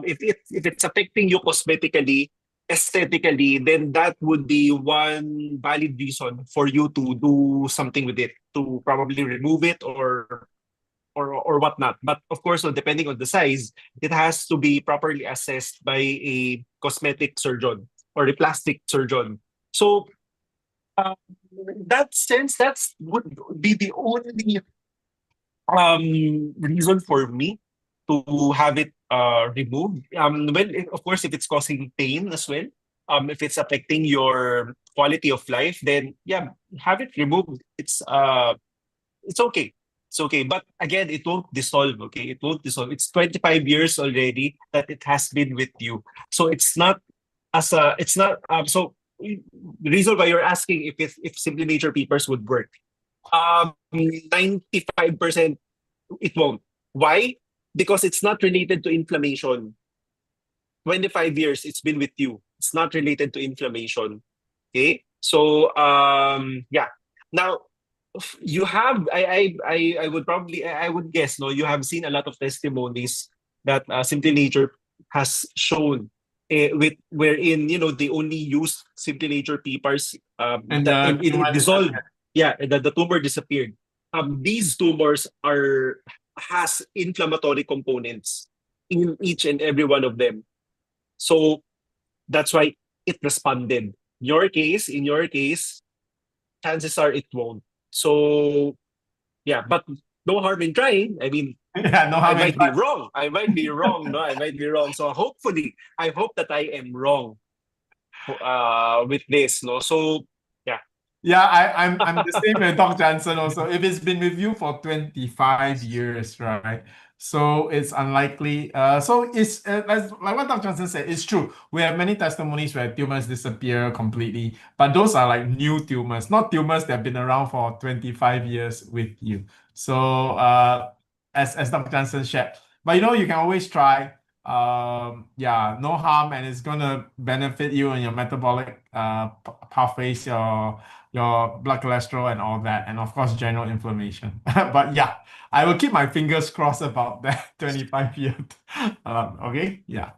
if it's affecting you cosmetically, aesthetically, then that would be one valid reason for you to do something with it, to probably remove it or whatnot. But of course, depending on the size, it has to be properly assessed by a cosmetic surgeon or a plastic surgeon. So, in that sense, that's would be the only reason for me to have it removed. Of course, if it's causing pain as well, if it's affecting your quality of life, then yeah, have it removed. It's okay. It's okay. But again, it won't dissolve, okay? It won't dissolve. It's 25 years already that it has been with you. So it's not so the reason why you're asking if Simply Nature Papers would work. 95% it won't. Why? Because it's not related to inflammation. 25 years it's been with you. It's not related to inflammation. Okay? So yeah. Now you have I would guess, no, you have seen a lot of testimonies that Simply Nature has shown wherein they only use Simply Nature PPARS And it dissolved. Yeah, the tumor disappeared. These tumors has inflammatory components in each and every one of them. So that's why it responded. In your case, chances are it won't. So yeah, but no harm in trying. I mean, yeah, no harm I might be wrong. I might be wrong. No, I might be wrong. So hopefully, I hope that I am wrong with this. No, so yeah. Yeah, I'm the same with Doc Jansen also. If it's been with you for 25 years, right? So it's unlikely. So it's like what Doc Jansen said, it's true. We have many testimonies where tumors disappear completely, but those are like new tumors, not tumors that have been around for 25 years with you. So as Dr. Jansen shared, but you can always try. Yeah, no harm, and it's gonna benefit you in your metabolic pathways, your blood cholesterol and all that, and of course general inflammation. But yeah, I will keep my fingers crossed about that 25 years. Okay, yeah.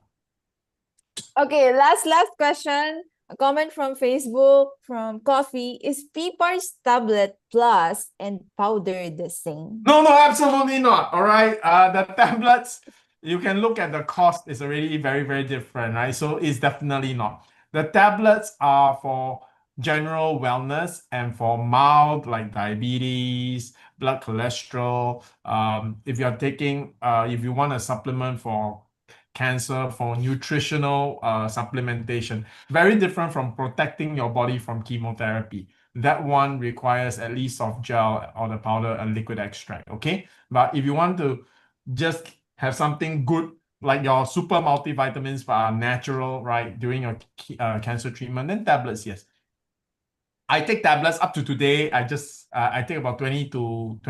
Okay, last question. A comment from Facebook from Coffee. Is PPARS tablet plus and powder the same? No, absolutely not. All right. The tablets, you can look at the cost, is already very, very different, right? So it's definitely not. The tablets are for general wellness and for mild like diabetes, blood cholesterol. If you're taking, if you want a supplement for cancer, for nutritional supplementation, very different from protecting your body from chemotherapy. That one requires at least soft gel or the powder and liquid extract, okay? But if you want to just have something good, like your super multivitamins but are natural, right, during your cancer treatment, then tablets, yes. I take tablets up to today. I take about 20 to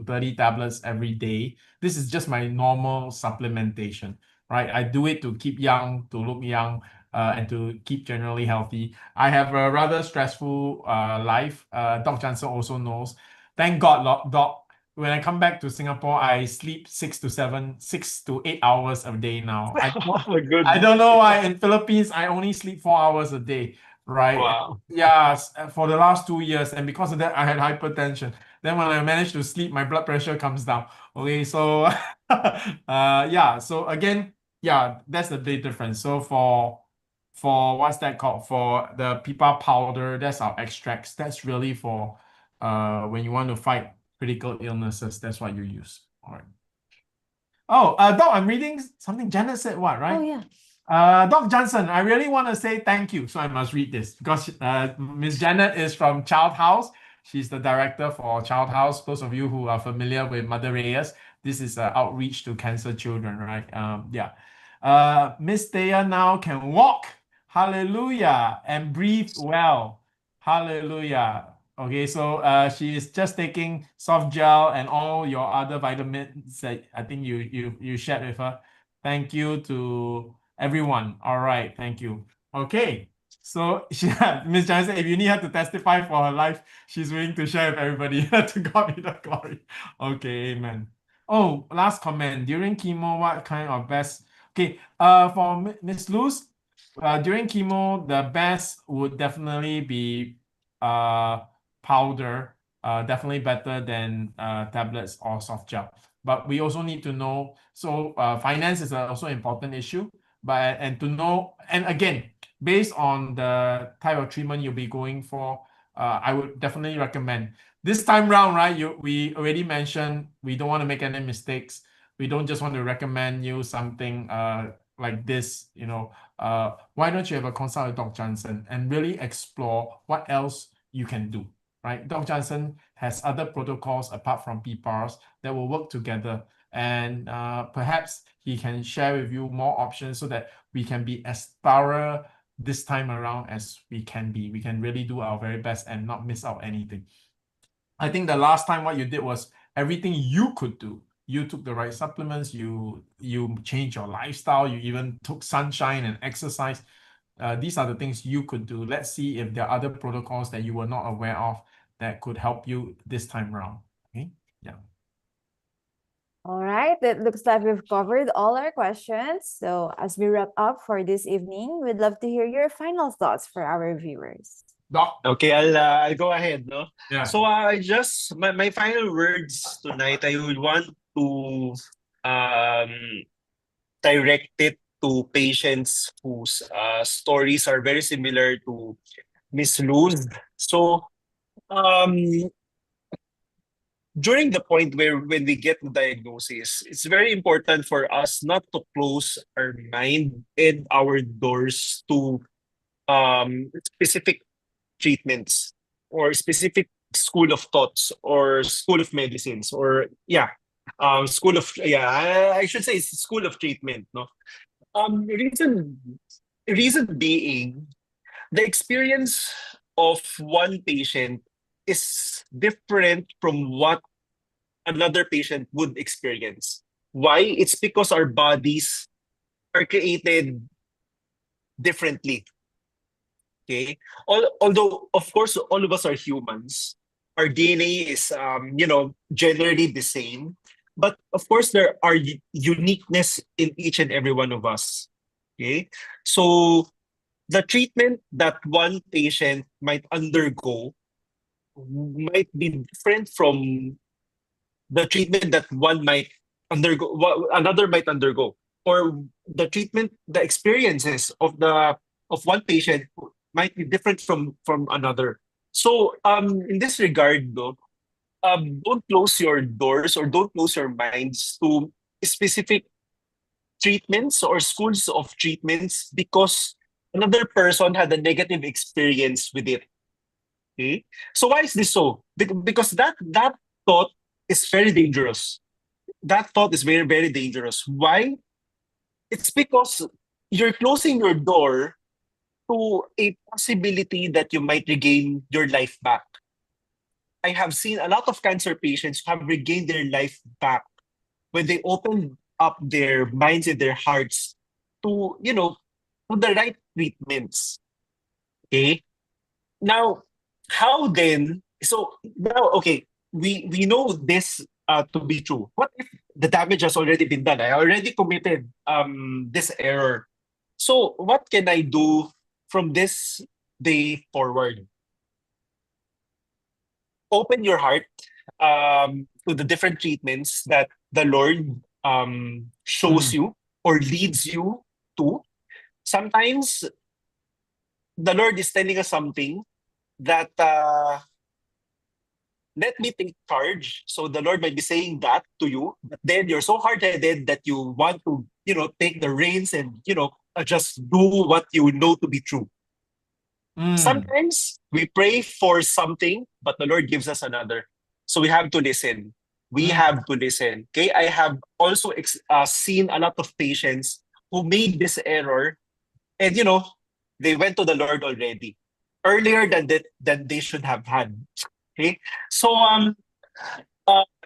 30 tablets every day. This is just my normal supplementation, right? I do it to keep young, to look young, and to keep generally healthy. I have a rather stressful life. Doc Jansen also knows. Thank God, Doc. When I come back to Singapore, I sleep 6 to 8 hours a day now. Good. I don't know why in Philippines I only sleep 4 hours a day, right? Wow. Yeah, for the last 2 years, and because of that, I had hypertension. Then when I manage to sleep, my blood pressure comes down. Okay, so yeah. So again, yeah, that's the big difference. So for what's that called? For the pipa powder, that's our extracts. That's really for when you want to fight critical illnesses. That's what you use. All right. Oh, Doc, I'm reading something Janet said. What, right? Oh, yeah. Doc Johnson, I really want to say thank you. So I must read this because Ms. Janet is from Child House. She's the director for Child House. Those of you who are familiar with Mother Reyes, this is outreach to cancer children, right? Yeah. Miss Thea now can walk. Hallelujah. And breathe well. Hallelujah. Okay, so she is just taking soft gel and all your other vitamins that I think you shared with her. Thank you to everyone. All right, thank you. Okay, so Ms. Johnson, if you need her to testify for her life, she's willing to share with everybody. To God be the glory. Okay, amen. Oh, last comment. During chemo, what kind of best? Okay, for Ms. Luz, during chemo, the best would definitely be powder, definitely better than tablets or soft gel. But we also need to know, so finance is also an important issue, but and to know, and again, based on the type of treatment you'll be going for, I would definitely recommend. This time round, right, we already mentioned we don't want to make any mistakes. We don't just want to recommend you something like this, why don't you have a consult with Dr. Johnson and really explore what else you can do, right? Dr. Johnson has other protocols apart from PPARS that will work together, and perhaps he can share with you more options so that we can be as thorough this time around as we can be. We can really do our very best and not miss out anything. I think the last time what you did was everything you could do. You took the right supplements, you changed your lifestyle, you even took sunshine and exercise. These are the things you could do. Let's see if there are other protocols that you were not aware of that could help you this time around. Okay, yeah. All right, it looks like we've covered all our questions. So as we wrap up for this evening, we'd love to hear your final thoughts for our viewers. Doc. Okay, I'll go ahead, no? Yeah. So my final words tonight, I would want to direct it to patients whose stories are very similar to Miss Luz. So during the point when we get the diagnosis, it's very important for us not to close our mind and our doors to specific treatments or specific school of thoughts or school of medicines or school of I should say it's school of treatment, no. Reason being, the experience of one patient is different from what another patient would experience. Why? It's because our bodies are created differently. Okay. Although, of course, all of us are humans. Our DNA is, generally the same. But of course, there are uniqueness in each and every one of us. Okay. So the treatment that one patient might undergo might be different from the treatment that another might undergo, or the experiences of one patient might be different from another. So in this regard, though, don't close your doors or don't close your minds to specific treatments or schools of treatments because another person had a negative experience with it. Okay? So why is this so? Because that thought is very dangerous. That thought is very, very dangerous. Why? It's because you're closing your door to a possibility that you might regain your life back. I have seen a lot of cancer patients who have regained their life back when they open up their minds and their hearts to, to the right treatments. Okay. Now, how then? So now, okay, we know this to be true. What if the damage has already been done? I already committed this error. So what can I do from this day forward? Open your heart to the different treatments that the Lord shows you or leads you to. Sometimes the Lord is telling us something that let me take charge. So the Lord might be saying that to you, but then you're so hard-headed that you want to, take the reins and, just do what you know to be true. Sometimes we pray for something, but the Lord gives us another. So we have to listen. We have to listen. Okay, I have also seen a lot of patients who made this error, and they went to the Lord already earlier than they should have had. Okay, so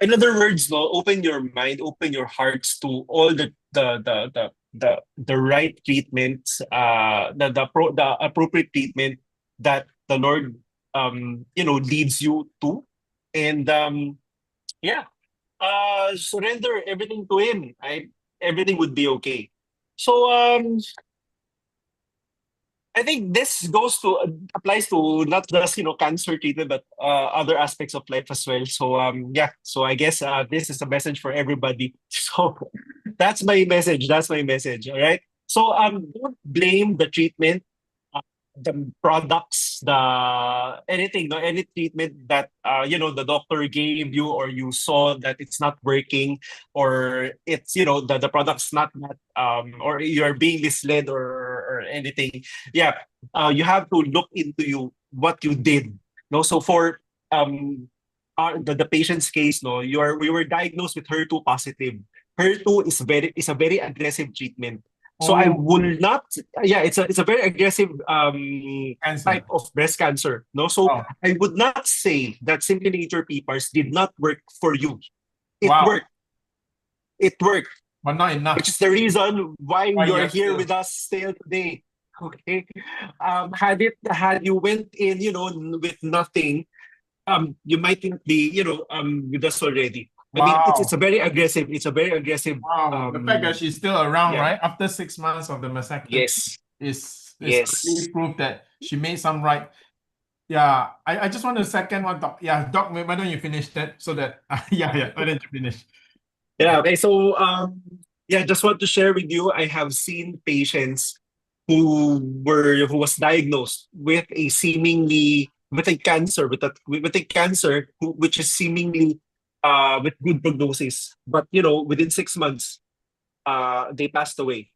in other words, no, open your mind, open your hearts to all the right treatments, the appropriate treatment that the Lord leads you to, and surrender everything to Him. Everything would be okay. So I think this applies to not just cancer treatment, but other aspects of life as well. So so I guess this is a message for everybody. So that's my message. That's my message. All right. So don't blame the treatment, the products, anything, no, any treatment that the doctor gave you, or you saw that it's not working, or it's the product's not that or you're being misled, or anything. Yeah, you have to look into what you did. No, so for the patient's case, no, we were diagnosed with HER2 positive. HER2 is a very aggressive treatment. So I will not. Yeah, it's a very aggressive type of breast cancer. No, so I would not say that Simply Nature PPARS did not work for you. It worked. It worked, but not enough. Which is the reason why you're here with us still today. Okay. Had you went in, with nothing, you might not be, with us already. I mean, it's a very aggressive. It's a very aggressive. Wow, the fact that she's still around, right, after 6 months of the mastectomy, is really proof that she made some right. Yeah, I just want to second one, Doc. Yeah, Doc, why don't you finish that so that why don't you finish? Yeah. Okay. So just want to share with you. I have seen patients who was diagnosed with a cancer, which is seemingly with good prognosis, but within 6 months, they passed away.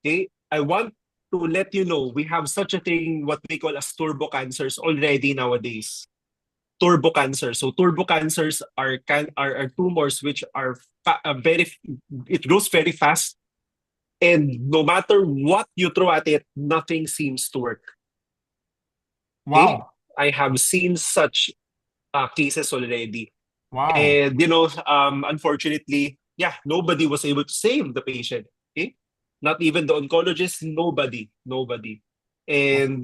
Okay, I want to let you know we have such a thing, what we call as turbo cancers already nowadays. Turbo cancer. So turbo cancers are tumors which are it grows very fast, and no matter what you throw at it, nothing seems to work. Wow. Okay? I have seen such cases already. Wow. And unfortunately, nobody was able to save the patient. Okay, not even the oncologist. Nobody. And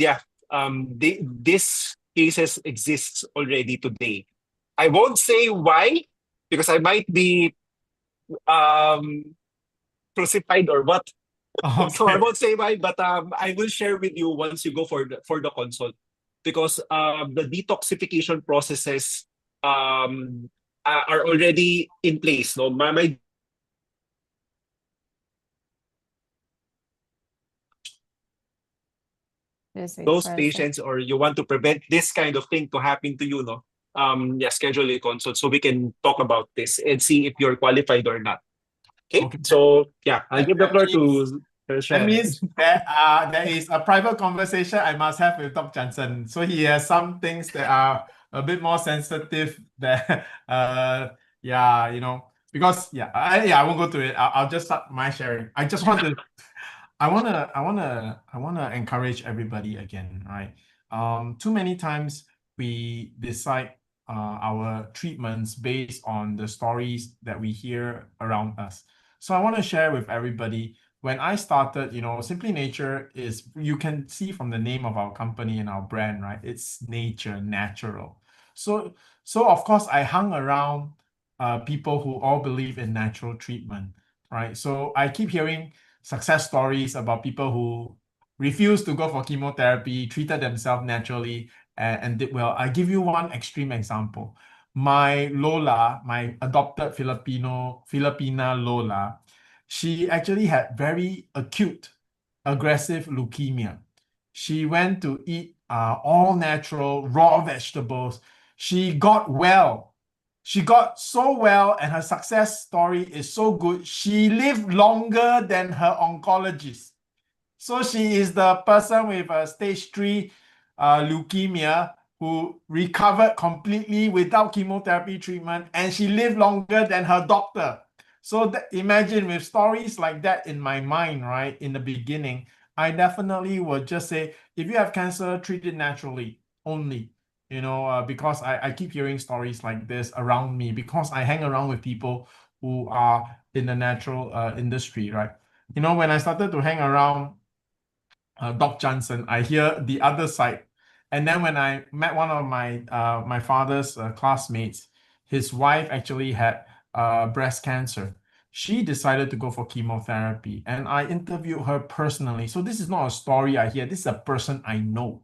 this cases exists already today. I won't say why, because I might be crucified or what. Okay. So I won't say why, but I will share with you once you go for the consult, because the detoxification processes are already in place. No, those patients, or you want to prevent this kind of thing to happen to you, no, schedule a consult so we can talk about this and see if you're qualified or not. Okay. So I'll give the floor to Shyan. That means that there is a private conversation I must have with Dr. Jansen. So he has some things that are a bit more sensitive that because I won't go to it. I'll just start my sharing. I just want to I wanna encourage everybody again, right? Too many times we decide our treatments based on the stories that we hear around us. So I want to share with everybody, when I started, Simply Nature is, you can see from the name of our company and our brand, right? It's nature, natural. So of course I hung around people who all believe in natural treatment, right? So I keep hearing success stories about people who refused to go for chemotherapy, treated themselves naturally, and did well. I give you one extreme example. My Lola, my adopted Filipina Lola, she actually had very acute, aggressive leukemia. She went to eat all natural, raw vegetables. She got well. She got so well, and her success story is so good. She lived longer than her oncologist. So she is the person with a stage 3 leukemia who recovered completely without chemotherapy treatment, and she lived longer than her doctor. So imagine, with stories like that in my mind, right, in the beginning, I definitely would just say, if you have cancer, treat it naturally only. Because I keep hearing stories like this around me, because I hang around with people who are in the natural industry, right? When I started to hang around Doc Jansen, I hear the other side. And then when I met one of my father's classmates, his wife actually had breast cancer. She decided to go for chemotherapy, and I interviewed her personally. So this is not a story I hear. This is a person I know.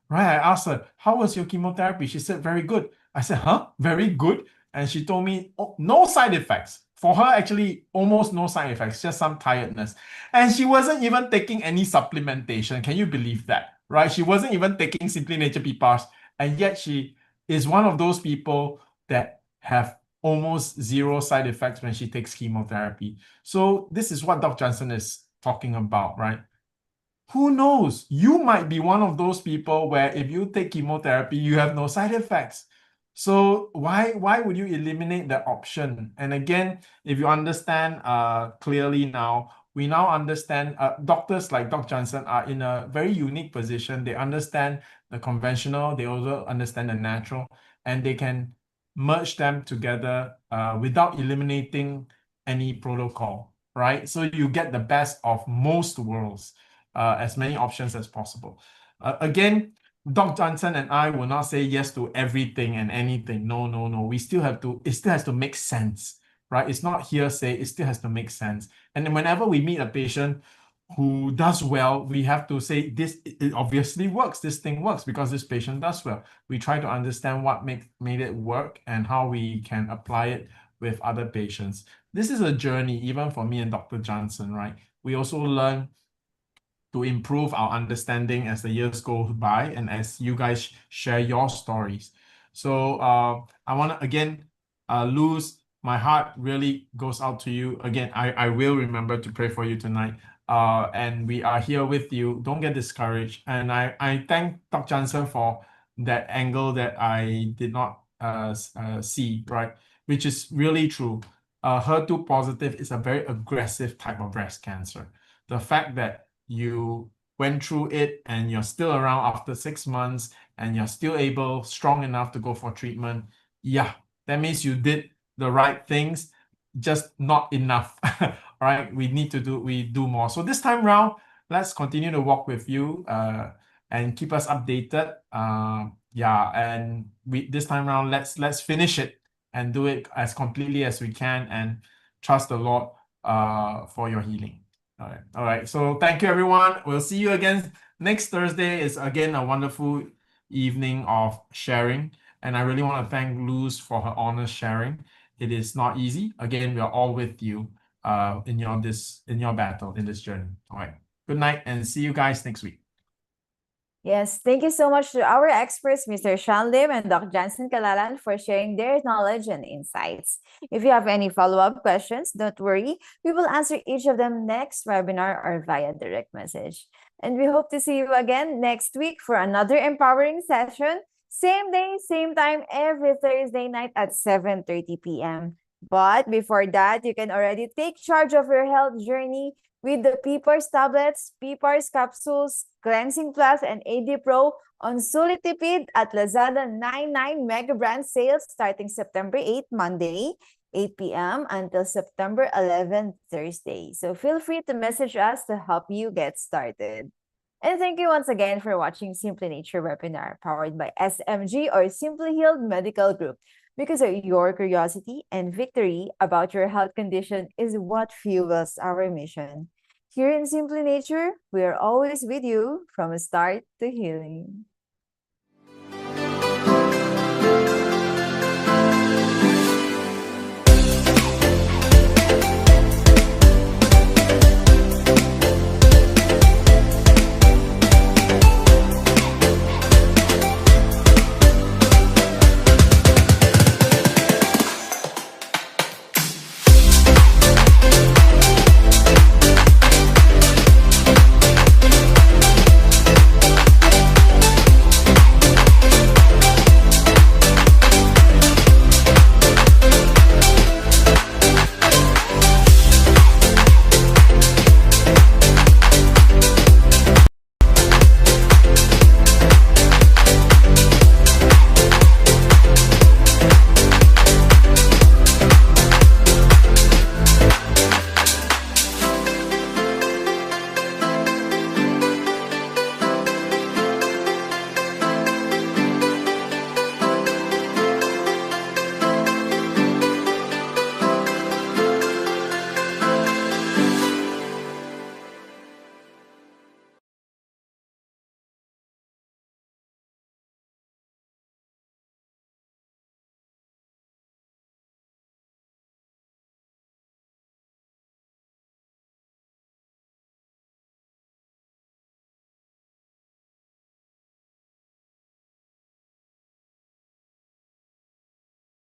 Right? I asked her, how was your chemotherapy? She said, very good. I said, huh? Very good? And she told me, oh, no side effects. For her, actually, almost no side effects, just some tiredness. And she wasn't even taking any supplementation. Can you believe that? Right? She wasn't even taking Simply Nature PPARS. And yet she is one of those people that have almost zero side effects when she takes chemotherapy. So this is what Dr. Jansen is talking about, right? Who knows? You might be one of those people where if you take chemotherapy, you have no side effects. So why would you eliminate that option? And again, if you understand clearly now, we now understand doctors like Dr. Jansen are in a very unique position. They understand the conventional, they also understand the natural, and they can merge them together without eliminating any protocol, right? So you get the best of most worlds. As many options as possible. Again, Doc Jansen and I will not say yes to everything and anything. No, no, no. It still has to make sense, right? It's not hearsay. It still has to make sense. And then whenever we meet a patient who does well, we have to say this, it obviously works. This thing works because this patient does well. We try to understand what made it work and how we can apply it with other patients. This is a journey, even for me and Dr. Jansen, right? We also learn to improve our understanding as the years go by and as you guys share your stories. So I want to again, Luz, my heart really goes out to you. Again, I will remember to pray for you tonight. And we are here with you. Don't get discouraged. And I thank Dr. Jansen for that angle that I did not see, right? Which is really true. HER2 positive is a very aggressive type of breast cancer. The fact that you went through it and you're still around after 6 months and you're still strong enough to go for treatment, yeah, that means you did the right things, just not enough. All right, we do more. So this time round, let's continue to walk with you and keep us updated. And this time around, let's finish it and do it as completely as we can and trust the Lord for your healing. All right. So thank you, everyone. We'll see you again next Thursday. Is again a wonderful evening of sharing, and I really want to thank Luz for her honest sharing. It is not easy. Again, we are all with you in your battle in this journey. All right. Good night, and see you guys next week. Yes, thank you so much to our experts, Mr. Shyan Lim and Dr. Jansen Kalalan, for sharing their knowledge and insights. If you have any follow-up questions, don't worry. We will answer each of them next webinar or via direct message. And we hope to see you again next week for another empowering session. Same day, same time, every Thursday night at 7:30 p.m. But before that, you can already take charge of your health journey with the PPARS tablets, PPARS capsules, Cleansing Plus, and AD Pro on Sulitipid at Lazada 99 Mega Brand sales starting September 8, Monday, 8 p.m. until September 11, Thursday. So feel free to message us to help you get started. And thank you once again for watching Simply Nature webinar powered by SMG or Simply Healed Medical Group. Because your curiosity and victory about your health condition is what fuels our mission. Here in Simply Nature, we are always with you from start to healing.